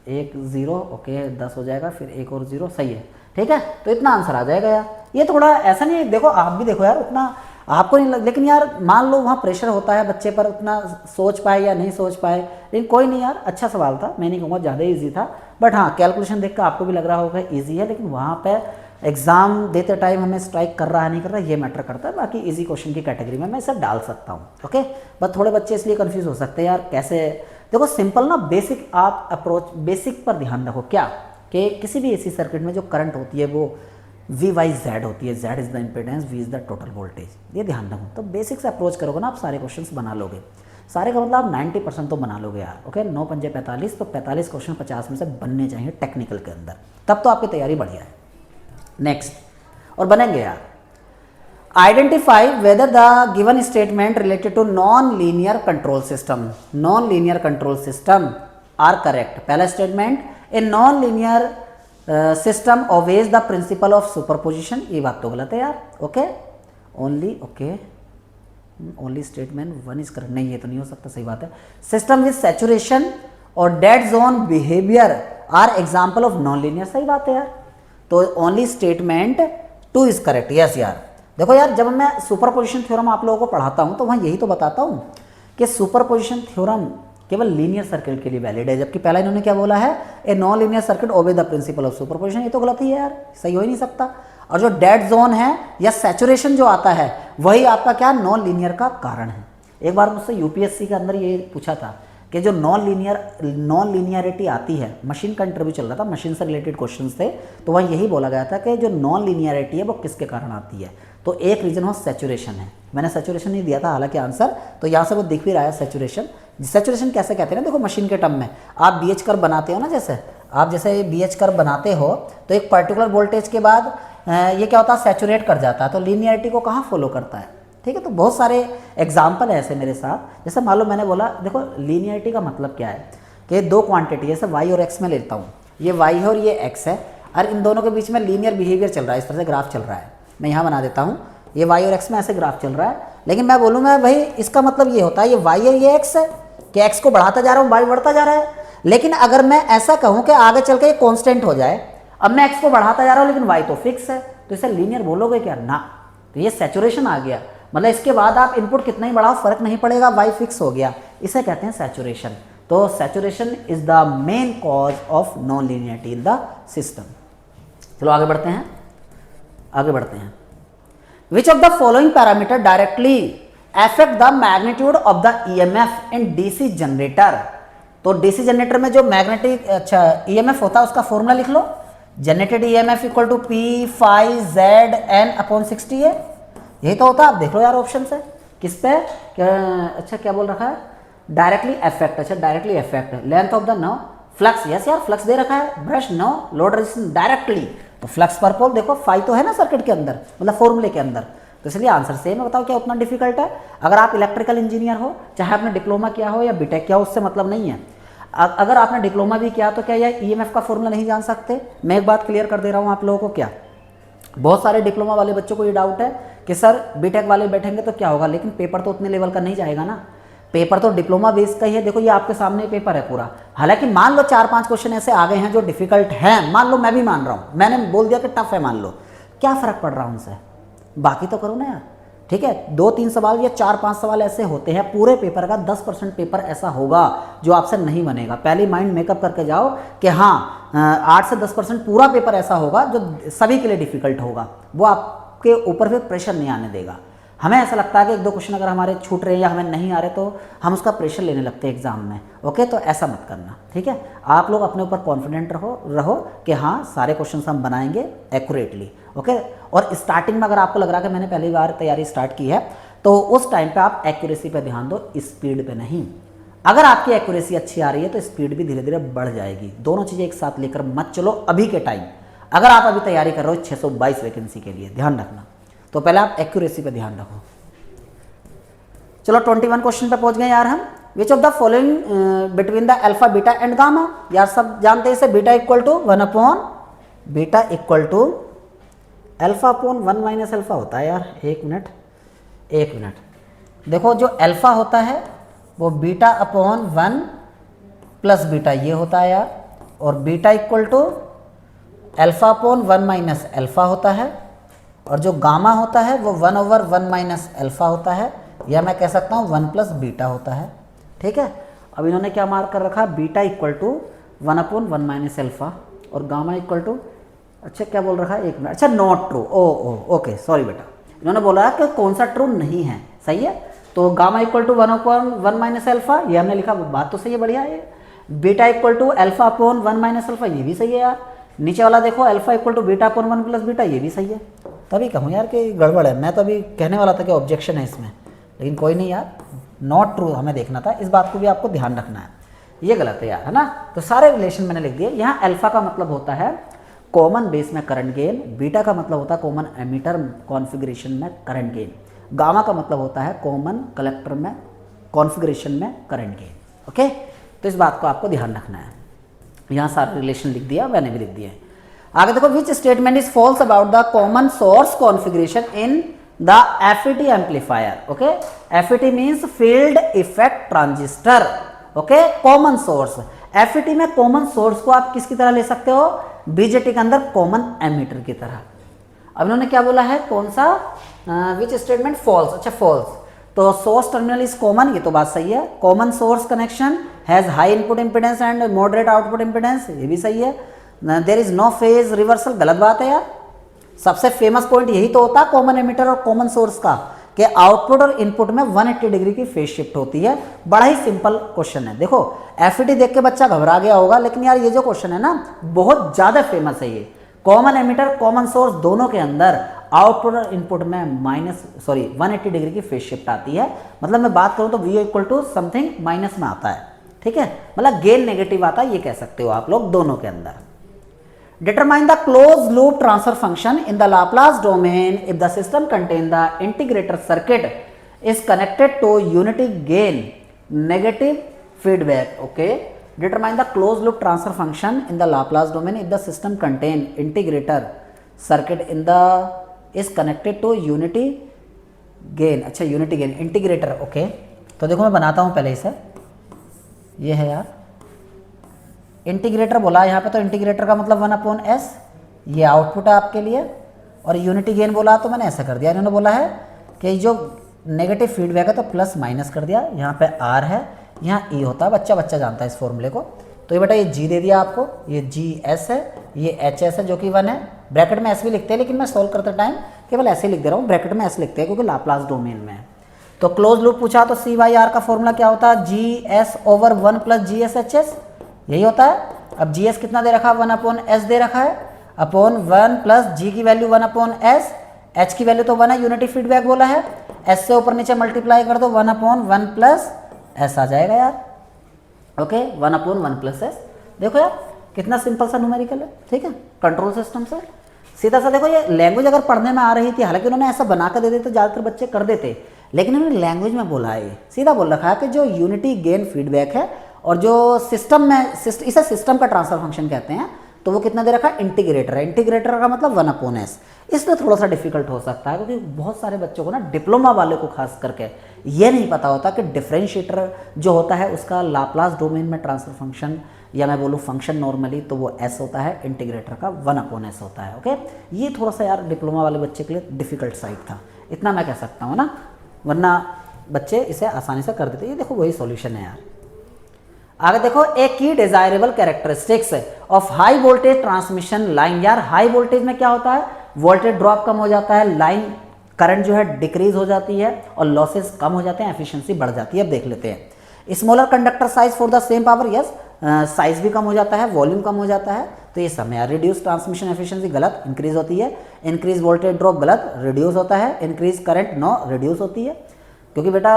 1 0, ओके 10 हो जाएगा, फिर 1 और 0, सही है. ठीक है, तो इतना आंसर आ जाएगा यार. ये थोड़ा ऐसा नहीं है, देखो आप भी देखो यार, उतना आपको नहीं लग, लेकिन यार मान लो वहाँ प्रेशर होता है बच्चे पर, उतना सोच पाए या नहीं सोच पाए, लेकिन कोई नहीं यार, अच्छा सवाल था. मैं नहीं कहूँगा ज़्यादा ईजी था, बट हाँ कैलकुलेशन देख कर आपको भी लग रहा होगा ईजी है, लेकिन वहाँ पर एग्जाम देते टाइम हमें स्ट्राइक कर रहा है नहीं कर रहा है ये मैटर करता है. बाकी इजी क्वेश्चन की कैटेगरी में मैं इसे डाल सकता हूँ. ओके, बस थोड़े बच्चे इसलिए कंफ्यूज हो सकते हैं यार, कैसे. देखो सिंपल ना, बेसिक आप अप्रोच, बेसिक पर ध्यान रखो. क्या कि किसी भी एसी सर्किट में जो करंट होती है वो V/Z होती है. Z is the impedance, V is the total voltage, ये ध्यान रखो. तो बेसिक से अप्रोच करोगे ना आप, सारे क्वेश्चन बना लोगे. सारे का मतलब आप 90% तो बना लोगे यार. ओके, 9 × 5 = 45, तो 45 क्वेश्चन 50 में से बनने चाहिए टेक्निकल के अंदर, तब तो आपकी तैयारी बढ़िया है. नेक्स्ट, और बनेंगे यार. Identify whether the given statement related to non linear control system, non linear control system are correct. पहला statement, a non linear system obeys the principle of superposition, ये बात तो गलत है यार. Okay, only, okay only statement 1 is correct, नहीं ये तो नहीं हो सकता, सही बात है. सिस्टम विद सैचुरेशन और dead zone behaviour are example of non linear, सही बात है यार. तो only statement 2 is correct. Yes यार, देखो यार जब मैं सुपरपोजिशन थ्योरम आप लोगों को पढ़ाता हूँ तो वहाँ यही तो बताता हूँ कि सुपरपोजिशन थ्योरम केवल लीनियर सर्किट के लिए वैलिड है, जबकि पहला इन्होंने क्या बोला है, ए non linear circuit obey the principle of superposition. ये तो गलत ही है यार, सही हो ही नहीं सकता. और जो डेड जोन है या सैचुरेशन जो आता है वही आपका क्या, नॉन लीनियर का कारण है. एक बार मुझसे यूपीएससी के अंदर ये पूछा था कि जो नॉन लीनियरिटी आती है, मशीन का इंटरव्यू चल रहा था, मशीन से रिलेटेड क्वेश्चंस थे, तो वहाँ यही बोला गया था कि जो नॉन लीनियरिटी है वो किसके कारण आती है. तो एक रीजन हो सैचुरेशन है. मैंने सैचुरेशन नहीं दिया था हालांकि आंसर, तो यहाँ से वो दिख भी रहा है सैचुरेशन. सैचुरेशन कैसे कहते हैं ना, देखो मशीन के टर्म में आप BH कर्व बनाते हो ना, जैसे आप जैसे BH कर्व बनाते हो तो एक पर्टिकुलर वोल्टेज के बाद ये क्या होता है, सैचुरेट कर जाता है. तो लीनियरिटी को कहाँ फॉलो करता है. ठीक है, तो बहुत सारे एग्जाम्पल है ऐसे मेरे साथ. जैसे मान लो मैंने बोला, देखो लीनियरिटी का मतलब क्या है कि दो क्वांटिटी जैसे y और x में लेता हूँ, ये y है और ये x है, और इन दोनों के बीच में लीनियर बिहेवियर चल रहा है, इस तरह से ग्राफ चल रहा है. मैं यहाँ बना देता हूँ, ये y और x में ऐसे ग्राफ चल रहा है. लेकिन मैं बोलूँगा भाई इसका मतलब ये होता है ये y है ये x है, कि x को बढ़ाता जा रहा हूँ, y बढ़ता जा रहा है. लेकिन अगर मैं ऐसा कहूँ कि आगे चल के ये कॉन्स्टेंट हो जाए, अब मैं x को बढ़ाता जा रहा हूँ लेकिन y तो फिक्स है, तो इसे लीनियर बोलोगे क्या, ना. तो ये सैचुरेशन आ गया, मतलब इसके बाद आप इनपुट कितना ही बढ़ाओ फर्क नहीं पड़ेगा, y फिक्स हो गया. इसे कहते हैं सैचुरेशन। तो saturation is the main cause of non linearity in the system. चलो आगे बढ़ते हैं, आगे बढ़ते हैं। Which of the following parameter directly affect the magnitude of the EMF in DC generator. तो डीसी जनरेटर में जो मैग्नेटिक ईएमएफ होता है उसका फॉर्मूला लिख लो। Generated EMF equal to P phi Z N upon 60 है, यही तो होता है। आप देख लो यार ऑप्शन से किस पे क्या बोल रखा है, डायरेक्टली अफेक्ट। अच्छा directly affect, length of the no flux, yes यार फ्लक्स दे रखा है, brush no load resistance directly, तो फ्लक्स पर पोल देखो फाई तो है ना सर्किट के अंदर, मतलब फॉर्मूले के अंदर, तो इसलिए आंसर सेम है। बताओ क्या उतना डिफिकल्ट है? अगर आप इलेक्ट्रिकल इंजीनियर हो, चाहे आपने डिप्लोमा किया हो या बीटेक किया हो, उससे मतलब नहीं है। अगर आपने डिप्लोमा भी किया तो क्या यह ईएमएफ का फॉर्मूला नहीं जान सकते? मैं एक बात क्लियर कर दे रहा हूँ आप लोगों को। क्या बहुत सारे डिप्लोमा वाले बच्चों को ये डाउट है कि सर बीटेक वाले बैठेंगे तो क्या होगा, लेकिन पेपर तो उतने लेवल का नहीं जाएगा ना, पेपर तो डिप्लोमा बेस का ही है। देखो ये आपके सामने पेपर है पूरा, हालांकि मान लो 4-5 क्वेश्चन ऐसे आ गए हैं जो डिफिकल्ट हैं, मान लो, मैं भी मान रहा हूँ, मैंने बोल दिया कि टफ है, मान लो, क्या फ़र्क पड़ रहा है उनसे, बाकी तो करो ना यार। ठीक है, 2-3 सवाल या 4-5 सवाल ऐसे होते हैं पूरे पेपर का, 10% पेपर ऐसा होगा जो आपसे नहीं बनेगा। पहले माइंड मेकअप करके जाओ कि हाँ 8 से 10% पूरा पेपर ऐसा होगा जो सभी के लिए डिफिकल्ट होगा, वो आपके ऊपर फिर प्रेशर नहीं आने देगा। हमें ऐसा लगता है कि 1-2 क्वेश्चन अगर हमारे छूट रहे हैं या हमें नहीं आ रहे तो हम उसका प्रेशर लेने लगते हैं एग्जाम में। ओके, तो ऐसा मत करना, ठीक है। आप लोग अपने ऊपर कॉन्फिडेंट रहो कि हाँ सारे क्वेश्चन हम बनाएंगे एक्यूरेटली। ओके, और स्टार्टिंग में अगर आपको लग रहा है कि मैंने पहली बार तैयारी स्टार्ट की है तो उस टाइम पे आप एक्यूरेसी पे ध्यान दो, स्पीड पे नहीं। अगर आपकी एक्यूरेसी अच्छी आ रही है तो स्पीड भी धीरे धीरे बढ़ जाएगी। दोनों चीज़ें एक साथ लेकर मत चलो अभी के टाइम। अगर आप अभी तैयारी कर रहे हो 622 वैकेंसी के लिए, ध्यान रखना, तो पहले आप एक्यूरेसी पे ध्यान रखो। चलो 21 क्वेश्चन पे पहुंच गए यार हम। Which of the following between the alpha beta and gamma, यार सब जानते हैं इसे, बीटा इक्वल टू 1/बीटा अल्फा अपॉन 1 माइनस अल्फा होता है यार। एक मिनट, देखो जो अल्फा होता है वो बीटा अपॉन 1 प्लस बीटा ये होता है यार, और beta equal to alpha upon 1 minus alpha होता है, और जो गामा होता है वो 1/1 माइनस अल्फा होता है, या मैं कह सकता हूँ 1 प्लस बीटा होता है। ठीक है, अब इन्होंने क्या मार्क कर रखा, beta equal to 1/1 minus alpha और गामा इक्वल टू, अच्छा क्या बोल रखा है, एक मिनट, अच्छा नॉट ट्रू, ओके सॉरी बेटा, इन्होंने बोला है कि कौन सा ट्रू नहीं है, सही है। तो gamma equal to 1/1 minus alpha, ये हमने लिखा, बात तो सही है, बढ़िया है। Beta equal to alpha upon 1 minus alpha, ये भी सही है यार। नीचे वाला देखो alpha equal to beta upon 1 plus beta, ये भी सही है। तभी कहूँ यार कि गड़बड़ है, मैं तो अभी कहने वाला था कि ऑब्जेक्शन है इसमें, लेकिन कोई नहीं यार, नॉट ट्रू हमें देखना था, इस बात को भी आपको ध्यान रखना है, ये गलत है यार, है ना। तो सारे रिलेशन मैंने लिख दिए। यहाँ अल्फा का मतलब होता है कॉमन बेस में करंट गेन, बीटा का मतलब होता है कॉमन एमीटर कॉन्फ़िगरेशन में करंट गेन, गामा का मतलब होता है कॉमन कलेक्टर में कॉन्फ़िगरेशन में करंट गेन। ओके, तो इस बात को आपको ध्यान रखना है। यहाँ सारे रिलेशन लिख दिया, मैंने भी लिख दिया है। आगे देखो, which statement is false about the common source configuration in the FET amplifier. Okay, FET means field effect transistor. Okay, common source, FET में कॉमन सोर्स को आप किसकी तरह ले सकते हो, बीजेटी के अंदर कॉमन एमीटर की तरह। अब इन्होंने क्या बोला है, कौन सा, विच स्टेटमेंट फॉल्स, अच्छा फॉल्स, तो सोर्स टर्मिनल इज कॉमन, ये तो बात सही है। Common source connection has high input impedance and moderate output impedance, ये भी सही है। There is no phase reversal, गलत बात है यार। सबसे फेमस पॉइंट यही तो होता है कॉमन एमीटर और कॉमन सोर्स का, कि आउटपुट और इनपुट में 180 डिग्री की फेज शिफ्ट होती है। बड़ा ही सिंपल क्वेश्चन है। देखो एफईटी देख के बच्चा घबरा गया होगा, लेकिन यार ये जो क्वेश्चन है ना बहुत ज्यादा फेमस है। ये कॉमन एमीटर कॉमन सोर्स दोनों के अंदर आउटपुट और इनपुट में 180 डिग्री की फेज शिफ्ट आती है। मतलब मैं बात करूं तो V equal to something minus में आता है, ठीक है, मतलब गेन नेगेटिव आता है, ये कह सकते हो आप लोग दोनों के अंदर। Determine the closed loop transfer function in the Laplace domain if the system contain the integrator circuit is connected to unity gain negative feedback. Okay, determine the closed loop transfer function in the Laplace domain if the system contain integrator circuit in the is connected to unity gain. अच्छा unity gain integrator. Okay, तो देखो मैं बनाता हूँ पहले इसे, ये है यार इंटीग्रेटर बोला यहाँ पे, तो इंटीग्रेटर का मतलब 1/s, ये आउटपुट है आपके लिए, और यूनिटी गेन बोला तो मैंने ऐसा कर दिया। इन्होंने बोला है कि जो नेगेटिव फीडबैक है तो प्लस माइनस कर दिया, यहाँ पे r है, यहाँ ई होता है, बच्चा बच्चा जानता है इस फॉर्मूले को। तो ये बेटा ये जी दे दिया आपको, ये जी एस है, ये एच एस है जो कि 1 है, ब्रैकेट में एस भी लिखते हैं लेकिन मैं सॉल्व करते टाइम केवल ऐसे ही लिख दे रहा हूँ, ब्रैकेट में एस लिखते हैं क्योंकि लाप्लास डोमेन में है। तो क्लोज लूप पूछा तो सी बाई आर का फॉर्मूला क्या होता है, G S over 1 plus G S H S, यही होता है। अब जी एस कितना दे रखा है, 1 अपॉन एस दे रखा है, अपॉन 1 प्लस जी की वैल्यू 1 अपॉन एस, एच की वैल्यू तो 1 है, यूनिटी फीडबैक बोला है, एस से ऊपर नीचे मल्टीप्लाई कर दो 1 अपॉन 1 प्लस एस आ जाएगा यार, ओके 1 अपॉन 1 प्लस एस। देखो यार कितना सिंपल सा न्यूमेरिकल है, ठीक है, कंट्रोल सिस्टम से सीधा सा। देखो ये लैंग्वेज अगर पढ़ने में आ रही थी, हालांकि उन्होंने ऐसा बना कर दे देते तो ज़्यादातर बच्चे कर देते, लेकिन उन्होंने लैंग्वेज में बोला है, सीधा बोल रखा है कि जो यूनिटी गेन फीडबैक है और जो सिस्टम में इसे सिस्टम का ट्रांसफर फंक्शन कहते हैं, तो वो कितना दे रखा है, इंटीग्रेटर है, इंटीग्रेटर का मतलब 1 अपॉन एस। इसलिए थोड़ा सा डिफिकल्ट हो सकता है क्योंकि बहुत सारे बच्चों को ना, डिप्लोमा वाले को खास करके ये नहीं पता होता कि डिफरेंशिएटर जो होता है उसका लाप्लास डोमेन में ट्रांसफर फंक्शन, या मैं बोलूँ फंक्शन नॉर्मली तो वो एस होता है, इंटीग्रेटर का 1 अपॉन एस होता है। ओके, ये थोड़ा सा यार डिप्लोमा वाले बच्चे के लिए डिफिकल्ट साइड था, इतना मैं कह सकता हूँ ना, वरना बच्चे इसे आसानी से कर देते। ये देखो वही सॉल्यूशन है यार। आगे देखो, ए की desirable characteristics of high voltage transmission line. यार हाई वोल्टेज में क्या होता है, वोल्टेज ड्रॉप कम हो जाता है, लाइन करंट जो है डिक्रीज हो जाती है और लॉसेस कम हो जाते हैं, एफिशिएंसी बढ़ जाती है। अब देख लेते हैं, smaller conductor size for the same power, yes size भी कम हो जाता है, वॉल्यूम कम हो जाता है, तो ये सब है। रिड्यूस ट्रांसमिशन एफिशिएंसी गलत, इंक्रीज होती है। इंक्रीज वोल्टेज ड्रॉप गलत, रिड्यूस होता है। इंक्रीज करंट नो, रिड्यूस होती है, क्योंकि बेटा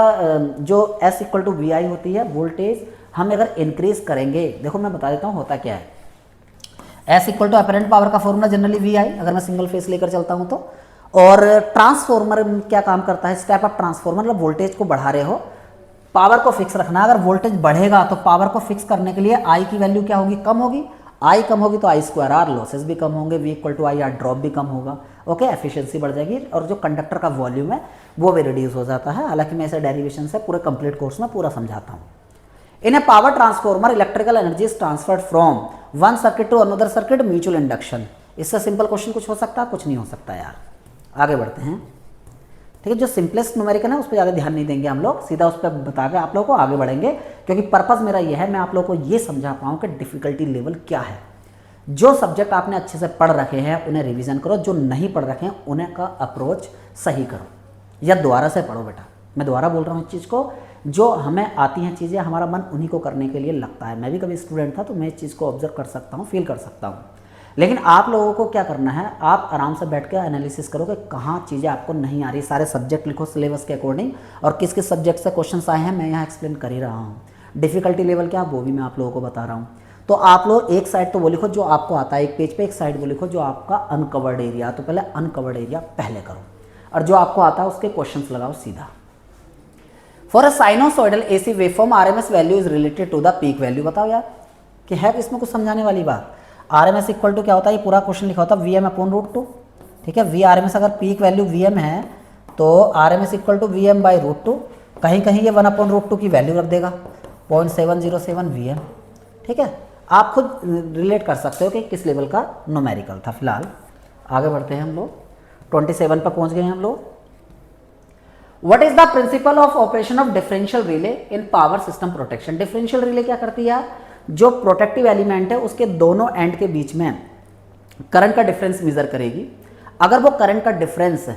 जो एस इक्वल टू वी आई होती है वोल्टेज, हम अगर इंक्रीज करेंगे, देखो मैं बता देता हूँ होता क्या है। S equal to apparent power का फॉर्मूला जनरली वी आई, अगर मैं सिंगल फेस लेकर चलता हूँ तो। और ट्रांसफॉर्मर क्या काम करता है, स्टेप अप ट्रांसफॉर्मर, मतलब वोल्टेज को बढ़ा रहे हो, पावर को फिक्स रखना। अगर वोल्टेज बढ़ेगा तो पावर को फिक्स करने के लिए आई की वैल्यू क्या होगी, कम होगी। आई कम होगी तो आई स्क्वायर आर, लॉसेस भी कम होंगे, V equal to I R, drop भी कम होगा। ओके, एफिशिएंसी बढ़ जाएगी और जो कंडक्टर का वॉल्यूम है वो भी रिड्यूस हो जाता है। हालांकि मैं इसे डेरिवेशन से पूरे कंप्लीट कोर्स में पूरा समझाता हूँ। In a power transformer electrical energy is transferred from one circuit to another circuit, mutual induction. इससे सिंपल क्वेश्चन कुछ हो सकता है, कुछ नहीं हो सकता यार। आगे बढ़ते हैं, ठीक है। जो सिंपलेस्ट न्यूमेरिकल है उस पर ज़्यादा ध्यान नहीं देंगे हम लोग, सीधा उस पर बता के आप लोगों को आगे बढ़ेंगे, क्योंकि पर्पज़ मेरा ये है मैं आप लोगों को ये समझा पाऊँ कि डिफिकल्टी लेवल क्या है। जो सब्जेक्ट आपने अच्छे से पढ़ रखे हैं उन्हें रिवीजन करो, जो नहीं पढ़ रखे हैं उन्हें का अप्रोच सही करो, या दोबारा से पढ़ो। बेटा मैं दोबारा बोल रहा हूँ इस चीज़ को, जो हमें आती हैं चीज़ें हमारा मन उन्हीं को करने के लिए लगता है। मैं भी कभी स्टूडेंट था तो मैं इस चीज़ को ऑब्जर्व कर सकता हूँ, फील कर सकता हूँ। लेकिन आप लोगों को क्या करना है, आप आराम से बैठ के एनालिसिस करो कि कहाँ चीज़ें आपको नहीं आ रही। सारे सब्जेक्ट लिखो सिलेबस के अकॉर्डिंग, और किस किस सब्जेक्ट से क्वेश्चंस आए हैं मैं यहाँ एक्सप्लेन कर ही रहा हूँ। डिफिकल्टी लेवल क्या वो भी मैं आप लोगों को बता रहा हूँ। तो आप लोग एक साइड तो वो लिखो जो आपको आता है एक पेज पे, एक साइड वो लिखो जो आपका अनकवर्ड एरिया। तो पहले अनकवर्ड एरिया पहले करो, और जो आपको आता है उसके क्वेश्चंस लगाओ सीधा। For a sinusoidal AC waveform RMS value is related to the peak value. बताओ यार कि है इसमें कुछ समझाने वाली बात। आरएमएस इक्वल टू क्या होता है, ये पूरा क्वेश्चन लिखा होता है वीएम अपॉन रूट टू, ठीक है। वी आरएमएस अगर पीक वैल्यू वीएम है तो RMS equal to VM by root two, कहीं कहीं ये 1 अपॉन रूट टू की वैल्यू रख देगा 0.707 वीएम, ठीक है। आप खुद रिलेट कर सकते हो कि किस लेवल का न्यूमेरिकल था। फिलहाल आगे बढ़ते हैं हम लोग, 27 पर पहुंच गए हैं हम लोग। What is the principle of operation of differential relay in power system protection? differential relay क्या करती है, जो प्रोटेक्टिव एलिमेंट है उसके दोनों एंड के बीच में करंट का डिफरेंस मेजर करेगी। अगर वो करंट का डिफरेंस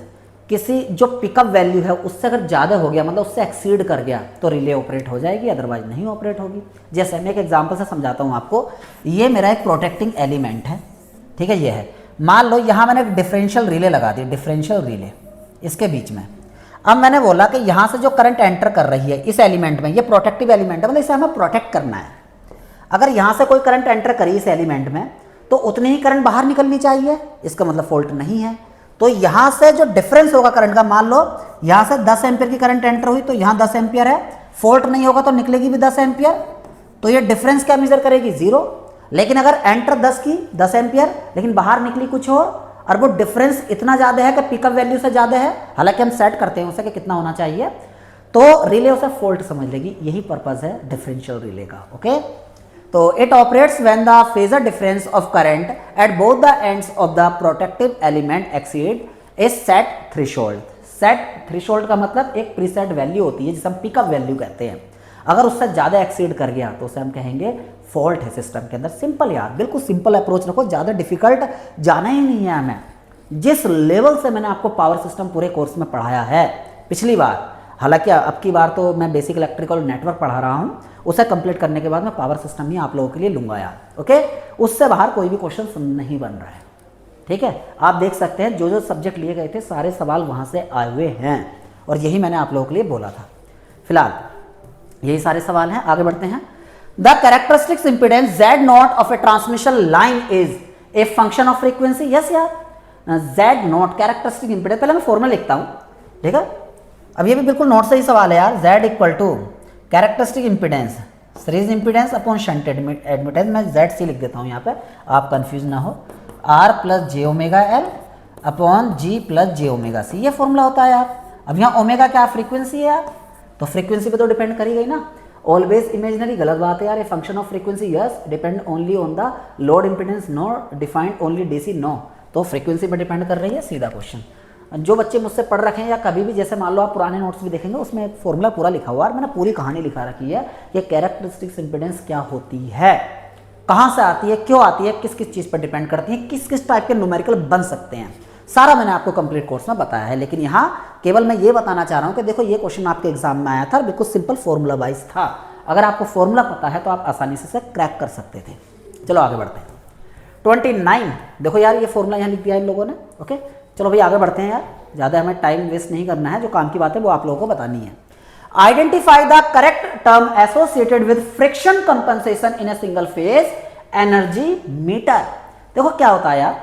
किसी जो पिकअप वैल्यू है उससे अगर ज़्यादा हो गया, मतलब उससे एक्सीड कर गया, तो रिले ऑपरेट हो जाएगी, अदरवाइज नहीं ऑपरेट होगी। जैसे मैं एक एग्जांपल से समझाता हूँ आपको। ये मेरा एक प्रोटेक्टिंग एलिमेंट है, ठीक है, ये है। मान लो यहाँ मैंने एक डिफरेंशियल रिले लगा दी, डिफरेंशियल रिले इसके बीच में। अब मैंने बोला कि यहाँ से जो करंट एंटर कर रही है इस एलिमेंट में, ये प्रोटेक्टिव एलिमेंट है, मतलब इसे हमें प्रोटेक्ट करना है। अगर यहाँ से कोई करंट एंटर करी इस एलिमेंट में तो उतनी ही करंट बाहर निकलनी चाहिए, इसका मतलब फॉल्ट नहीं है। तो यहाँ से जो डिफरेंस होगा करंट का, मान लो यहाँ से 10 एम्पियर की करंट एंटर हुई तो यहाँ 10 एम्पियर है, फॉल्ट नहीं होगा तो निकलेगी भी 10 एम्पियर। तो ये डिफरेंस क्या मेजर करेगी, 0। लेकिन अगर एंटर 10 की 10 एम्पियर लेकिन बाहर निकली कुछ और वो डिफरेंस इतना ज़्यादा है कि पिकअप वैल्यू से ज़्यादा है, हालांकि हम सेट करते हैं उसे कि कितना होना चाहिए, तो रिले उसे फॉल्ट समझ लेगी। यही पर्पज़ है डिफरेंशियल रिले का। ओके, तो it operates when the phasor difference of current at both the ends of the protective element exceed A set threshold. Set threshold का मतलब एक प्रीसेट वैल्यू होती है जिसे हम पिकअप वैल्यू कहते हैं। अगर उससे ज़्यादा एक्सीड कर गया तो उसे हम कहेंगे फॉल्ट है सिस्टम के अंदर। सिंपल यार, बिल्कुल सिंपल अप्रोच रखो, ज़्यादा डिफिकल्ट जाना ही नहीं है हमें। जिस लेवल से मैंने आपको पावर सिस्टम पूरे कोर्स में पढ़ाया है पिछली बार, हालांकि अब की बार तो मैं बेसिक इलेक्ट्रिकल नेटवर्क पढ़ा रहा हूँ, उसे कंप्लीट करने के बाद मैं पावर सिस्टम ही आप लोगों के लिए लूँगा यार, ओके। उससे बाहर कोई भी क्वेश्चन नहीं बन रहा है, ठीक है। आप देख सकते हैं जो जो सब्जेक्ट लिए गए थे सारे सवाल वहाँ से आए हुए हैं, और यही मैंने आप लोगों के लिए बोला था। फिलहाल यही सारे सवाल हैं, आगे बढ़ते हैं। The characteristics impedance Z0 of A transmission line is a function of frequency. Yes यार, Z0 कैरेक्टरिस्टिक इंपीडेंस, पहले मैं फॉर्मूला लिखता हूं, ठीक है। अब ये भी बिल्कुल नोट से ही सवाल है यार। Z equal to characteristic impedance series impedance upon shunt admittance. मैं ZC लिख देता हूं यहाँ पे, आप कंफ्यूज ना हो। R plus J omega L upon G plus J omega C, ये फॉर्मूला होता है यार। अब यहाँ ओमेगा क्या फ्रीक्वेंसी है यार, तो फ्रीक्वेंसी पे तो डिपेंड करी गई ना। ऑलवेज इमेजिनरी गलत बात है यार, ये function of frequency yes, depend only on the load impedance no, defined only DC no, तो फ्रीक्वेंसी पर डिपेंड कर रही है, सीधा क्वेश्चन। जो बच्चे मुझसे पढ़ रखे हैं या कभी भी, जैसे मान लो आप पुराने नोट्स भी देखेंगे, उसमें एक फॉर्मूला पूरा लिखा हुआ है, मैंने पूरी कहानी लिखा रखी है कि कैरेक्टरिस्टिक्स इंपीडेंस क्या होती है, कहाँ से आती है, क्यों आती है, किस किस चीज़ पर डिपेंड करती है, किस किस टाइप के न्यूमेरिकल बन सकते हैं, सारा मैंने आपको कंप्लीट कोर्स में बताया है। लेकिन यहाँ केवल मैं ये बताना चाह रहा हूँ कि देखो ये क्वेश्चन आपके एग्जाम में आया था, बिल्कुल सिंपल फॉर्मूला वाइज था। अगर आपको फॉर्मूला पता है तो आप आसानी से क्रैक कर सकते थे। चलो आगे बढ़ते हैं। 29 देखो यार, ये फॉर्मूला यहाँ लिख दिया इन लोगों ने, ओके। चलो भाई आगे बढ़ते हैं यार, ज़्यादा हमें टाइम वेस्ट नहीं करना है, जो काम की बात है वो आप लोगों को बतानी है। Identify the correct term associated with friction compensation in a single phase energy meter. देखो क्या होता है यार,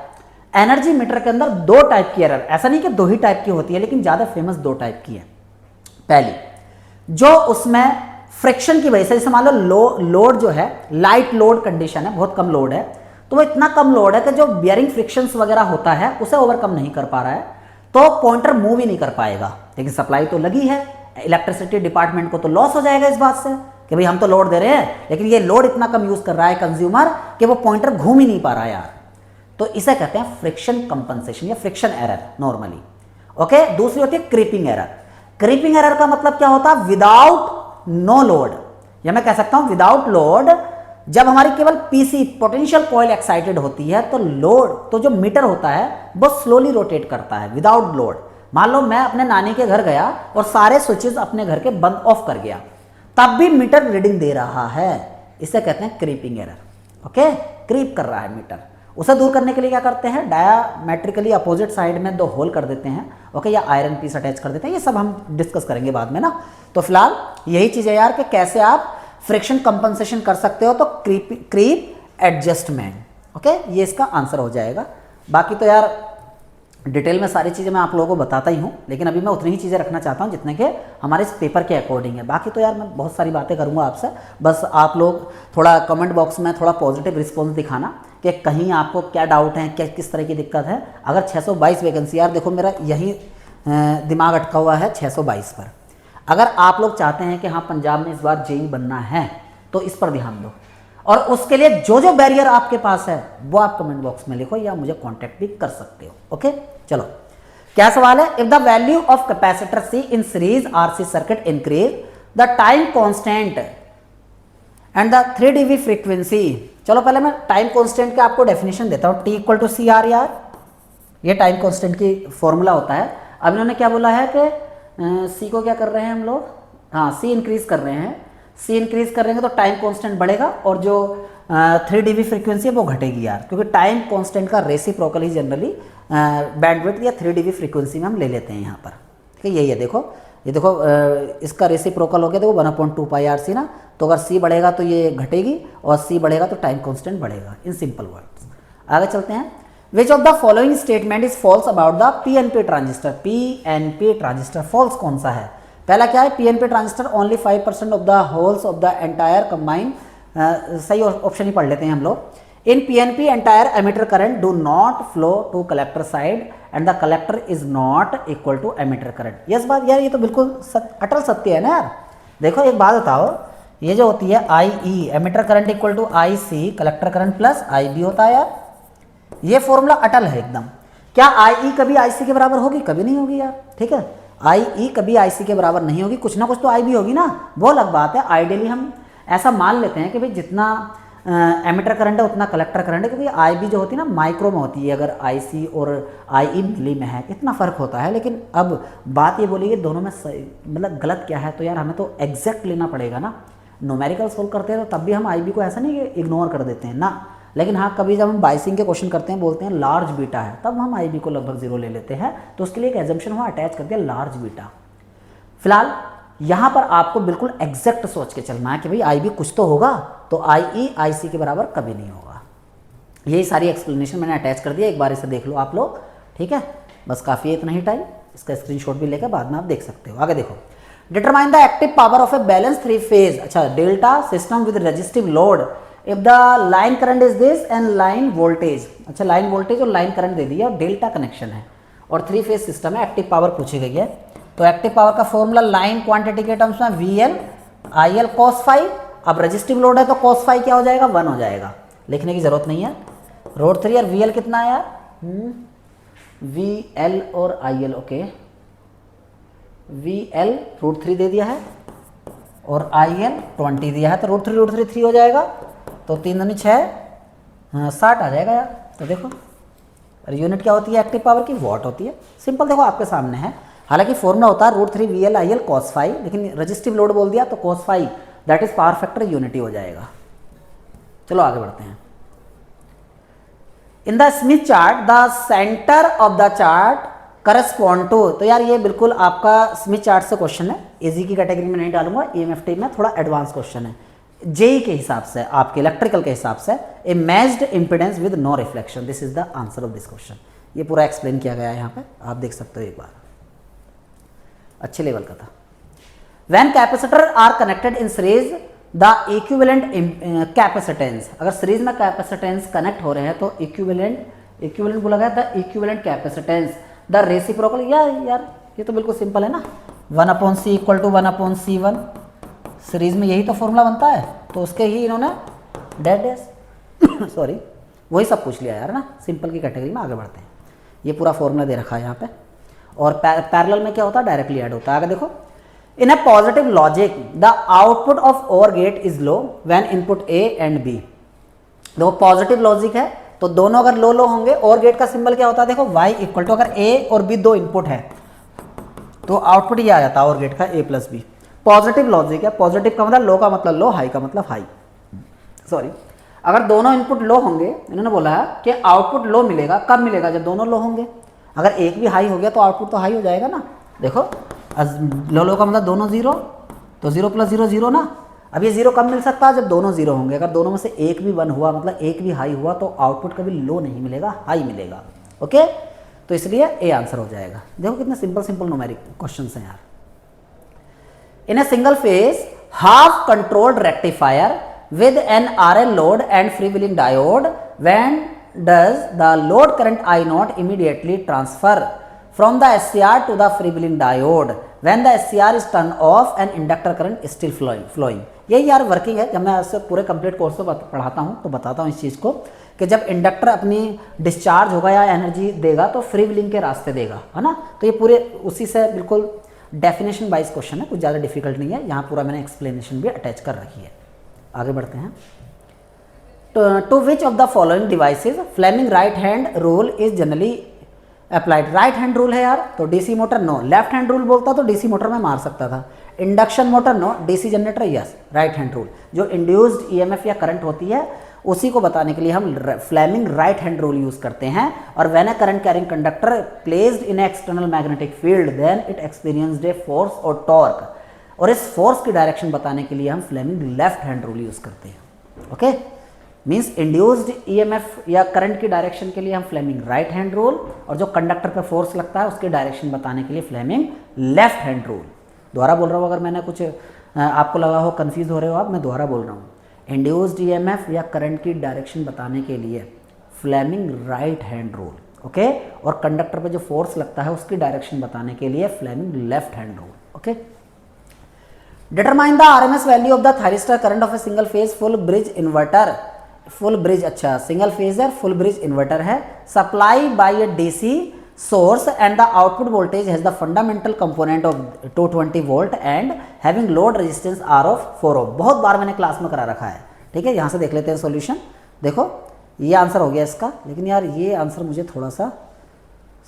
एनर्जी मीटर के अंदर दो टाइप की एरर, ऐसा नहीं कि दो ही टाइप की होती है, लेकिन ज़्यादा फेमस दो टाइप की है। पहली जो उसमें फ्रिक्शन की वजह से, जैसे मान लो लोड जो है लाइट लोड कंडीशन है, बहुत कम लोड है, तो वो इतना कम लोड है कि जो बियरिंग फ्रिक्शंस वगैरह होता है उसे ओवरकम नहीं कर पा रहा है, तो पॉइंटर मूव ही नहीं कर पाएगा। लेकिन सप्लाई तो लगी है, इलेक्ट्रिसिटी डिपार्टमेंट को तो लॉस हो जाएगा इस बात से कि भाई हम तो लोड दे रहे हैं, लेकिन ये लोड इतना कम यूज कर रहा है कंज्यूमर कि वो पॉइंटर घूम ही नहीं पा रहा है यार। तो इसे कहते हैं फ्रिक्शन कंपनसेशन या फ्रिक्शन एरर नॉर्मली, ओके। दूसरी होती है क्रीपिंग एरर। क्रीपिंग एरर का मतलब क्या होता है, विदाउट नो लोड, या मैं कह सकता हूं विदाउट लोड। जब हमारी केवल पीसी पोटेंशियल कॉइल एक्साइटेड होती है तो लोड, तो जो मीटर होता है वो स्लोली रोटेट करता है विदाउट लोड। मान लो मैं अपने नानी के घर गया और सारे स्विचेस अपने घर के बंद ऑफ कर गया, तब भी मीटर रीडिंग दे रहा है, इसे कहते हैं क्रीपिंग एरर, ओके। क्रीप कर रहा है मीटर, उसे दूर करने के लिए क्या करते हैं, डायामेट्रिकली अपोजिट साइड में दो होल कर देते हैं, ओके, या आयरन पीस अटैच कर देते हैं। ये सब हम डिस्कस करेंगे बाद में ना। तो फिलहाल यही चीज़ है यार कि कैसे आप फ्रिक्शन कंपनसेशन कर सकते हो, तो क्रीप एडजस्टमेंट, ओके, ये इसका आंसर हो जाएगा। बाकी तो यार डिटेल में सारी चीज़ें मैं आप लोगों को बताता ही हूँ, लेकिन अभी मैं उतनी ही चीज़ें रखना चाहता हूँ जितने के हमारे इस पेपर के अकॉर्डिंग है। बाकी तो यार मैं बहुत सारी बातें करूँगा आपसे, बस आप लोग थोड़ा कमेंट बॉक्स में थोड़ा पॉजिटिव रिस्पॉन्स दिखाना कि कहीं आपको क्या डाउट है, क्या किस तरह की दिक्कत है। अगर 622 वैकेंसी, यार देखो मेरा यही दिमाग अटका हुआ है 622 पर। अगर आप लोग चाहते हैं कि हाँ पंजाब में इस बार जेई बनना है तो इस पर ध्यान दो, और उसके लिए जो जो बैरियर आपके पास है वो आप कमेंट बॉक्स में लिखो या मुझे कांटेक्ट भी कर सकते हो, ओके। चलो क्या सवाल है, if the value of capacitor C in series RC circuit increase the time constant and the 3 dB frequency. चलो पहले मैं टाइम कांस्टेंट के आपको डेफिनेशन देता हूं, T equal to C R यार, ये टाइम कांस्टेंट की फॉर्मूला होता है। अब इन्होंने क्या बोला है कि सी को क्या कर रहे हैं हम लोग, हाँ सी इंक्रीज कर रहे हैं, सी इंक्रीज करेंगे तो टाइम कांस्टेंट बढ़ेगा और जो 3 dB फ्रीक्वेंसी है वो घटेगी यार, क्योंकि टाइम कांस्टेंट का रेसिप्रोकल ही जनरली बैंडविड्थ या 3 dB फ्रीक्वेंसी में हम ले लेते हैं यहाँ पर, ठीक है। यही है, देखो ये देखो इसका रेसिप्रोकल हो गया, देखो 1/2 पाई आर सी ना, तो अगर सी बढ़ेगा तो ये घटेगी और सी बढ़ेगा तो टाइम कांस्टेंट बढ़ेगा, इन सिंपल वर्ड्स। आगे चलते हैं। Which of the following statement is false about the PNP transistor. PNP transistor false कौन सा है, पहला क्या है, PNP transistor only 5% of the holes of the entire combine, सही ऑप्शन ही पढ़ लेते हैं हम लोग। In PNP entire emitter current do not flow to collector side and the collector is not equal to emitter current. Yes बात यार, ये तो बिल्कुल अटल सत्य है ना यार। देखो एक बात बताओ, ये जो होती है I E, emitter current equal to I C, collector current plus I B होता है यार, ये फॉर्मूला अटल है एकदम। क्या आई ई कभी आई सी के बराबर होगी, कभी नहीं होगी यार, ठीक है। आई ई कभी आई सी के बराबर नहीं होगी, कुछ ना कुछ तो आई भी होगी ना, वो अलग बात है। आइडियली हम ऐसा मान लेते हैं कि भाई जितना एमिटर करंट है उतना कलेक्टर करंट है, क्योंकि आई बी जो होती है ना माइक्रो में होती है, अगर आई सी और आई ई मिली में है इतना फ़र्क होता है। लेकिन अब बात ये बोली कि दोनों में मतलब गलत क्या है, तो यार हमें तो एग्जैक्ट लेना पड़ेगा ना। न्यूमेरिकल सोल्व करते हैं तो तब भी हम आई बी को ऐसा नहीं कि इग्नोर कर देते हैं ना, लेकिन हाँ कभी जब हम बाइसिंग के क्वेश्चन करते हैं बोलते हैं लार्ज बीटा है, तब हम आई बी को लगभग 0 ले लेते हैं। तो उसके लिए एक एजम्पशन हुआ, अटैच कर दिया लार्ज बीटा। फिलहाल यहाँ पर आपको बिल्कुल एग्जैक्ट सोच के चलना है कि भाई आई बी कुछ तो होगा, तो आई ई आई सी के बराबर कभी नहीं होगा। यही सारी एक्सप्लेनेशन मैंने अटैच कर दिया, एक बार इसे देख लो आप लोग, ठीक है। बस काफ़ी है इतना ही टाइम, इसका स्क्रीनशॉट भी लेकर बाद में आप देख सकते हो। आगे देखो, determine the active power of a balance 3 phase, अच्छा delta system with resistive load if the line current is this and line voltage, अच्छा लाइन वोल्टेज और लाइन करंट दे दिया और डेल्टा कनेक्शन है और 3 फेज सिस्टम है, एक्टिव पावर पूछी गई है। तो एक्टिव पावर का फॉर्मूला लाइन क्वांटिटी के टर्म्स में VL IL cos फाई, अब रेजिस्टिव लोड है तो cos फाई क्या हो जाएगा 1 हो जाएगा, लिखने की जरूरत नहीं है। रोड 3 और VL कितना है यार, VL और IL, ओके VL √3 दे दिया है और IL 20 दिया है, तो √3 3 हो जाएगा, तो 3 दूनी 6, 60 आ जाएगा यार। तो देखो और यूनिट क्या होती है एक्टिव पावर की, वॉट होती है। सिंपल देखो आपके सामने है, हालांकि फॉर्मूला होता है √3 VL IL cos फाई, लेकिन रजिस्टिव लोड बोल दिया तो cos phi that is power factor unity हो जाएगा। चलो आगे बढ़ते हैं। In the Smith chart the centre of the chart correspond to, तो यार ये बिल्कुल आपका स्मिथ चार्ट से क्वेश्चन है, इजी की कैटेगरी में नहीं डालूंगा, EMFT में थोड़ा एडवांस क्वेश्चन है, जेई के हिसाब से, आपके इलेक्ट्रिकल के हिसाब से। A matched impedance with no reflection, this is the answer of this question. ये पूरा एक्सप्लेन किया गया है यहाँ पे, आप देख सकते हो एक बार, अच्छे लेवल का था। When capacitor are connected in series the equivalent capacitance, अगर सीरीज में कैपेसिटेंस कनेक्ट हो रहे हैं तो इक्विवेलेंट बोला गया था, इक्विवेलेंट कैपेसिटेंस द रेसिप्रोकल, यार ये तो बिल्कुल सिंपल है ना, 1/c equal to 1/c1, series में यही तो फॉर्मूला बनता है, तो उसके ही इन्होंने सॉरी वही सब पूछ लिया यार ना, सिंपल की कैटेगरी में आगे बढ़ते हैं। ये पूरा फॉर्मूला दे रखा है यहाँ पे, और पैरेलल में क्या होता है डायरेक्टली ऐड होता है। आगे देखो, in a positive logic the output of OR gate is low when input A and B, देखो पॉजिटिव लॉजिक है तो दोनों अगर लो होंगे, OR गेट का सिंबल क्या होता है देखो Y इक्वल टू, अगर A और B दो इनपुट है तो आउटपुट ये आ जाता है OR गेट का A+B। पॉजिटिव लॉजिक है, पॉजिटिव का मतलब लो का मतलब लो, हाई का मतलब हाई, सॉरी अगर दोनों इनपुट लो होंगे, इन्होंने बोला है कि आउटपुट लो मिलेगा, कब मिलेगा जब दोनों लो होंगे, अगर एक भी हाई हो गया तो आउटपुट तो हाई हो जाएगा ना। देखो लो का मतलब दोनों 0, तो 0 + 0 0 ना। अब ये 0 कब मिल सकता है जब दोनों 0 होंगे, अगर दोनों में से एक भी 1 हुआ मतलब एक भी हाई हुआ तो आउटपुट कभी लो नहीं मिलेगा, हाई मिलेगा, ओके। तो इसलिए ए आंसर हो जाएगा। देखो कितने सिंपल न्यूमेरिक क्वेश्चन हैं यार। In a single phase half controlled rectifier with an RL load and freewheeling diode, when does the load current I0 immediately transfer from the SCR to the freewheeling diode when the SCR is turned off and inductor current is still flowing? यही यार working है, जब मैं ऐसे पूरे complete course को पढ़ाता हूँ तो बताता हूँ इस चीज़ को कि जब इंडक्टर अपनी डिस्चार्ज होगा या एनर्जी देगा तो फ्रीव्हीलिंग के रास्ते देगा, है ना। तो ये पूरे उसी से बिल्कुल डेफिनेशन वाइज क्वेश्चन है, कुछ ज़्यादा डिफिकल्ट नहीं है, यहाँ पूरा मैंने एक्सप्लेनेशन भी अटैच कर रखी है। आगे बढ़ते हैं। To which of the following devices Fleming right hand rule is generally applied, right hand rule है यार, तो DC motor no, left hand rule बोलता तो डीसी मोटर में मार सकता था, induction motor no, DC generator yes, right hand rule. जो इंड्यूस्ड ईएमएफ या करंट होती है उसी को बताने के लिए हम Fleming right hand rule use करते हैं। और when a current carrying conductor placed in external magnetic field then it experienced a force और टॉर्क, और इस फोर्स की डायरेक्शन बताने के लिए हम Fleming left hand rule use करते हैं, ओके। मींस इंड्यूस्ड ईएमएफ या करंट की डायरेक्शन के लिए हम फ्लेमिंग राइट हैंड रूल, और जो कंडक्टर पर फोर्स लगता है उसकी डायरेक्शन बताने के लिए फ्लेमिंग लेफ्ट हैंड रूल। दोबारा बोल रहा हूँ, अगर मैंने कुछ आपको लगा हो कंफ्यूज हो रहे हो आप, मैं दोबारा बोल रहा हूँ। इंड्यूस्ड ईएमएफ या करंट की डायरेक्शन बताने के लिए Fleming right hand rule, okay. और कंडक्टर पर जो फोर्स लगता है उसकी डायरेक्शन बताने के लिए Fleming left hand rule, okay. Determine the RMS value of the thyristor current of a single phase full bridge inverter, full bridge, अच्छा सिंगल फेज है, फुल ब्रिज इन्वर्टर है, supply by a DC source and the output voltage has the fundamental component of 220 volt and having load resistance R of 4 ohm। बहुत बार मैंने class में करा रखा है, ठीक है। यहाँ से देख लेते हैं सॉल्यूशन। देखो ये आंसर हो गया इसका, लेकिन यार ये आंसर मुझे थोड़ा सा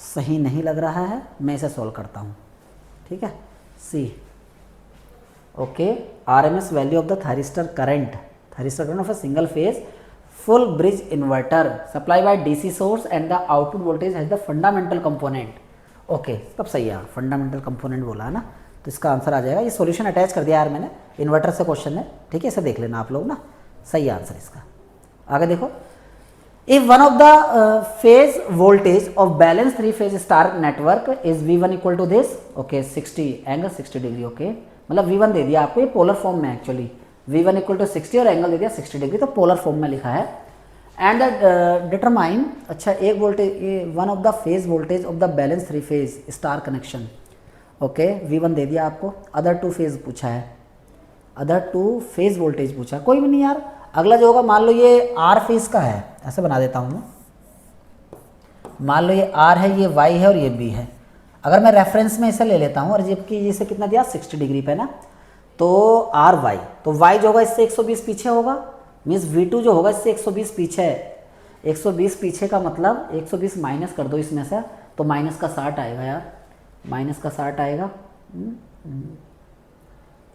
सही नहीं लग रहा है, मैं इसे सॉल्व करता हूँ, ठीक है। See okay, RMS value of the thyristor current of a single phase full bridge inverter supply by DC source and the output voltage has the fundamental component। Okay तब सही है, फंडामेंटल कंपोनेंट बोला है ना, तो इसका आंसर आ जाएगा। ये सॉल्यूशन अटैच कर दिया यार मैंने, इन्वर्टर से क्वेश्चन है, ठीक है। इसे देख लेना आप लोग ना, सही आंसर इसका। आगे देखो, if one of the phase voltage of balance 3 phase star network is V1 equal to this, okay 60 angle 60 degree, okay मतलब V1 दे दिया आपको, ये पोलर फॉर्म में एक्चुअली V1 इक्वल टू 60 और एंगल दे दिया 60 डिग्री, तो पोलर फॉर्म में लिखा है। एंड डिटरमाइन, अच्छा एक voltage, one of the phase voltage of the balance 3 phase star connection, okay V1 दे दिया आपको। अदर 2 फेज पूछा है, अदर 2 फेज वोल्टेज पूछा, कोई भी नहीं यार। अगला जो होगा, मान लो ये R फेज का है, ऐसे बना देता हूँ मैं, मान लो ये R है, ये Y है और ये B है। अगर मैं रेफरेंस में इसे ले लेता हूँ और जबकि इसे कितना दिया 60 डिग्री पे ना, तो RY, तो Y जो होगा इससे 120 पीछे होगा, मीन्स V2 जो होगा इससे 120 पीछे है। 120 पीछे का मतलब 120 माइनस कर दो इसमें से, तो माइनस का 60 आएगा यार, माइनस का 60 आएगा।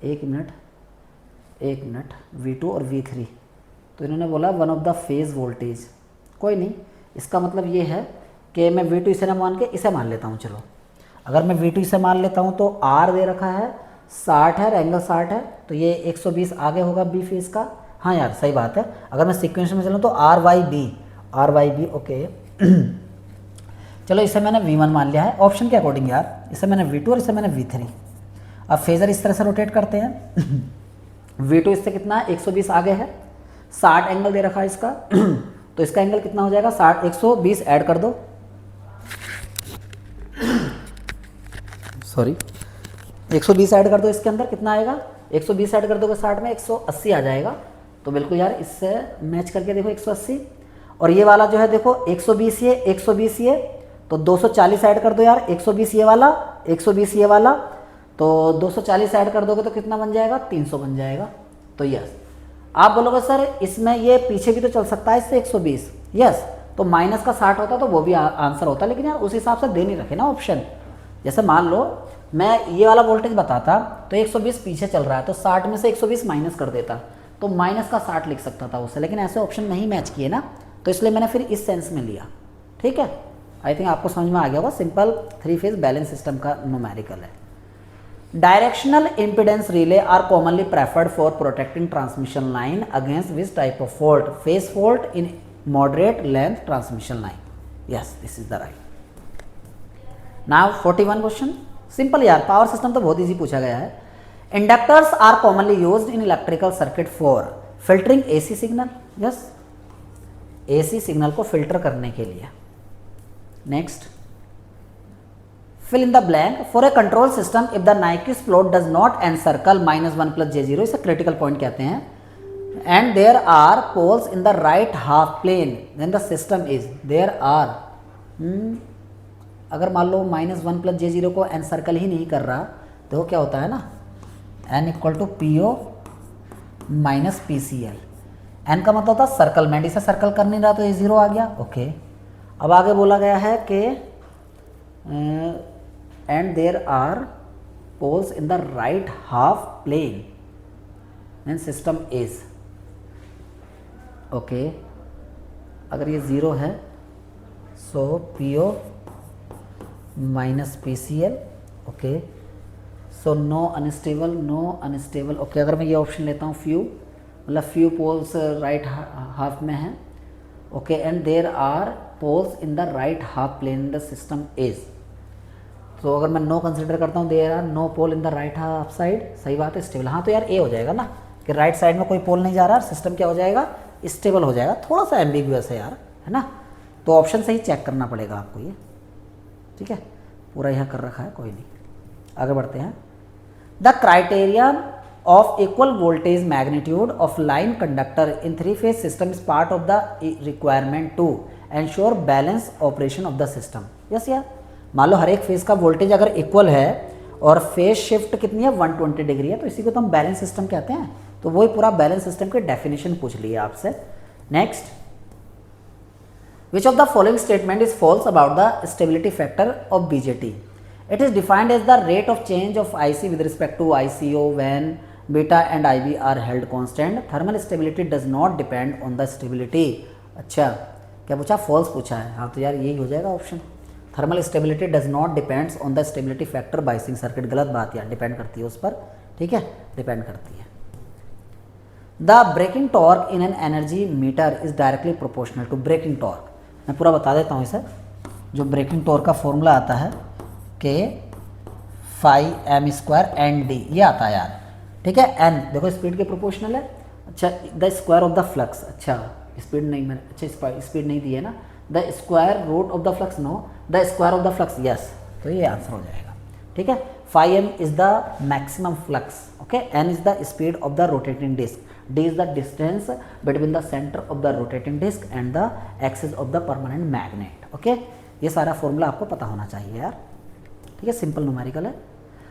एक मिनट, V2 और V3, तो इन्होंने बोला one of the phase voltage, कोई नहीं, इसका मतलब ये है कि मैं V2 इसे ना मान के इसे मान लेता हूँ। चलो अगर मैं V2 इसे मान लेता हूँ तो R दे रखा है 60 है, एंगल 60 है, तो ये 120 आगे होगा B फेज का। हाँ यार सही बात है, अगर मैं सीक्वेंस में चलूँ तो RYB, ओके चलो इसे मैंने V1 मान लिया है ऑप्शन के अकॉर्डिंग यार, इसे मैंने V2 और इसे मैंने V3। अब फेजर इस तरह से रोटेट करते हैं। V2 इससे कितना है 120 आगे है, 60 एंगल दे रखा है इसका, तो इसका एंगल कितना हो जाएगा 60, 120 ऐड कर दो, सॉरी 120 ऐड कर दो, इसके अंदर कितना आएगा 120 ऐड कर दोगे 60 में 180 आ जाएगा। तो बिल्कुल यार इससे मैच करके देखो 180, और ये वाला जो है देखो 120 ये 120 ये, तो 240 ऐड कर दो यार, 120 ये वाला 120 ये वाला, तो 240 ऐड कर दोगे तो कितना बन जाएगा 300 बन जाएगा। तो यस, आप बोलोगे सर इसमें ये पीछे भी तो चल सकता है इससे 120, यस, तो माइनस का 60 होता तो वो भी आंसर होता, लेकिन यार उस हिसाब से दे नहीं रखे ना ऑप्शन। जैसे मान लो मैं ये वाला वोल्टेज बताता तो 120 पीछे चल रहा है, तो 60 में से 120 माइनस कर देता, तो माइनस का 60 लिख सकता था उससे, लेकिन ऐसे ऑप्शन नहीं मैच किए ना, तो इसलिए मैंने फिर इस सेंस में लिया, ठीक है। आई थिंक आपको समझ में आ गया होगा, सिंपल 3 फेज बैलेंस सिस्टम का न्यूमेरिकल है। Directional impedance relay are commonly preferred for protecting transmission line against which type of fault, phase fault in moderate length transmission line. Yes, this is the right. Now 41 question, simple यार, power system तो बहुत easy पूछा गया है। Inductors are commonly used in electrical circuit for filtering AC signal, yes, AC signal को filter करने के लिए। Next, fill in the blank for a control system if the Nyquist plot does not encircle -1 plus j0, इसे critical point कहते हैं, and there are poles in the right half plane then the system is there are अगर मान लो -1 plus j0 को encircle ही नहीं कर रहा तो क्या होता है ना, n equal to PO minus PCL, n का मतलब होता है सर्कलमेंट, इसे सर्कल कर नहीं रहा तो ये 0 आ गया, ओके। अब आगे बोला गया है कि and there are poles in the right half plane then system is, okay, अगर ये 0 है so PO minus PCL, okay, so no unstable, okay. अगर मैं ये ऑप्शन लेता हूँ फ्यू, मतलब फ्यू पोल्स राइट हाफ में है, okay, and there are poles in the right half plane the system is, तो अगर मैं नो कंसिडर करता हूँ there are no pole in the right half side, सही बात है, स्टेबल। हाँ तो यार ए हो जाएगा ना, कि राइट साइड में कोई पोल नहीं जा रहा, सिस्टम क्या हो जाएगा स्टेबल हो जाएगा। थोड़ा सा एम्बिगुअस है यार, है ना, तो ऑप्शन से ही चेक करना पड़ेगा आपको ये, ठीक है। पूरा यह कर रखा है, कोई नहीं, आगे बढ़ते हैं। The criterion of equal voltage magnitude of line conductor in 3-phase system is part of the requirement to ensure balance operation of the system. Yes, yeah. मान लो हर एक फेज का वोल्टेज अगर इक्वल है और फेज शिफ्ट कितनी है 120 degree है, तो इसी को तो हम बैलेंस सिस्टम कहते हैं। तो वही पूरा बैलेंस सिस्टम की डेफिनेशन पूछ ली है आपसे। Next, which of the following statement is false about the stability factor of BJT? It is defined as the rate of change of IC with respect to ICO when beta and IB are held constant. Thermal stability does not depend on the stability. अच्छा, क्या पूछा? False पूछा है। हाँ तो यार यही हो जाएगा option. Thermal stability does not depends on the stability factor biasing circuit. गलत बात यार, डिपेंड करती है उस पर, ठीक है, डिपेंड करती है। The braking torque in an energy meter is directly proportional to braking torque. मैं पूरा बता देता हूँ इसे। जो ब्रेकिंग टॉर्क का फॉर्मूला आता है के phi M square N D, ये आता है यार, ठीक है। एन देखो स्पीड के प्रोपोर्शनल है। अच्छा, the square of the flux, अच्छा स्पीड नहीं, मैंने अच्छा स्पीड नहीं दी है ना। The square root of the flux, no, the square of the flux, yes, तो ये आंसर हो जाएगा, ठीक है। Phi M is the maximum flux, okay. N is the speed of the rotating disc, D is the distance between the centre of the rotating disc and the axis of the permanent magnet, okay. ये सारा formula आपको पता होना चाहिए यार, ठीक है, simple numerical है।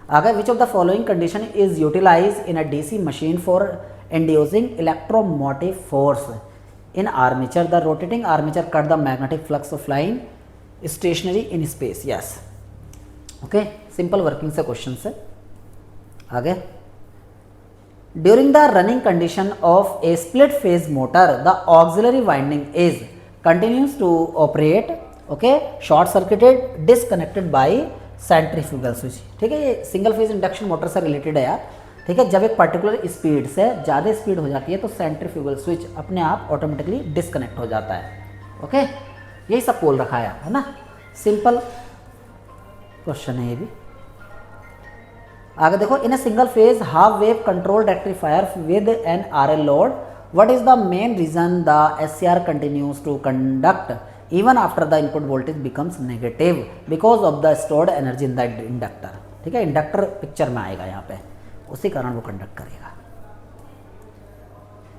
आगे, which of the following condition is utilize in a DC machine for inducing electromotive force in armature? The rotating armature cut the magnetic flux of line stationary in space, yes, okay. Simple working से question से। आगे, during the running condition of a split phase motor the auxiliary winding is continues to operate, okay, short circuited, disconnected by centrifugal switch, ठीक है। ये single phase induction motor से related है यार, ठीक है। जब एक पर्टिकुलर स्पीड से ज़्यादा स्पीड हो जाती है तो सेंट्रीफ्यूगल स्विच अपने आप ऑटोमेटिकली डिसकनेक्ट हो जाता है, ओके। यही सब बोल रखा है ना, सिंपल क्वेश्चन है ये भी। आगे देखो, in a single phase half wave control rectifier with an RL load, what is the main reason the SCR continues to conduct even after the input voltage becomes negative because of the stored energy in the inductor, ठीक है। Inductor picture में आएगा यहाँ पे, उसी कारण वो conduct करेगा।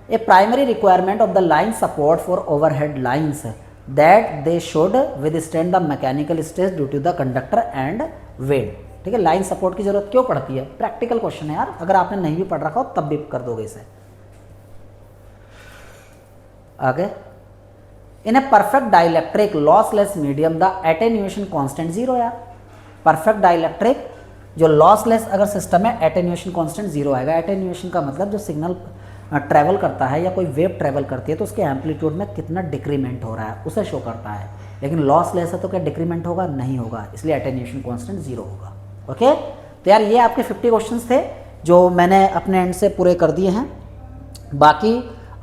A primary requirement of the line support for overhead lines that they should withstand the mechanical stress due to the conductor and weight, ठीक है। लाइन सपोर्ट की जरूरत क्यों पड़ती है? प्रैक्टिकल क्वेश्चन है यार, अगर आपने नहीं भी पढ़ रखा हो तब भी कर दोगे इसे। आगे, in a perfect dielectric lossless medium the attenuation constant zero, यार परफेक्ट डाइलेक्ट्रिक जो लॉसलेस अगर सिस्टम है एटेन्यूएशन कांस्टेंट जीरो आएगा। एटेन्यूएशन का मतलब जो सिग्नल ट्रैवल करता है या कोई वेव ट्रैवल करती है तो उसके एम्पलीट्यूड में कितना डिक्रीमेंट हो रहा है उसे शो करता है। लेकिन लॉसलेस है तो क्या डिक्रीमेंट होगा? नहीं होगा, इसलिए एटेन्यूएशन कांस्टेंट जीरो होगा, ओके। तो यार ये आपके 50 क्वेश्चंस थे जो मैंने अपने एंड से पूरे कर दिए हैं। बाकी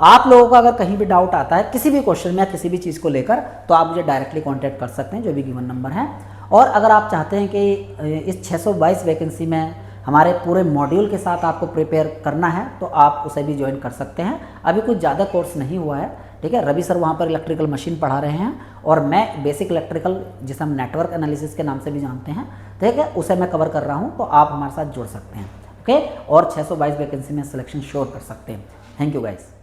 आप लोगों का अगर कहीं भी डाउट आता है किसी भी क्वेश्चन में या किसी भी चीज़ को लेकर तो आप मुझे डायरेक्टली कांटेक्ट कर सकते हैं, जो भी गिवन नंबर है। और अगर आप चाहते हैं कि इस 622 वैकेंसी में हमारे पूरे मॉड्यूल के साथ आपको प्रिपेयर करना है तो आप उसे भी ज्वाइन कर सकते हैं। अभी कुछ ज़्यादा कोर्स नहीं हुआ है, ठीक है। रवि सर वहाँ पर इलेक्ट्रिकल मशीन पढ़ा रहे हैं और मैं बेसिक इलेक्ट्रिकल जिसे हम नेटवर्क एनालिसिस के नाम से भी जानते हैं, ठीक है, उसे मैं कवर कर रहा हूँ, तो आप हमारे साथ जुड़ सकते हैं, ओके। और 622 वैकेंसी में सिलेक्शन श्योर कर सकते हैं। Thank you guys.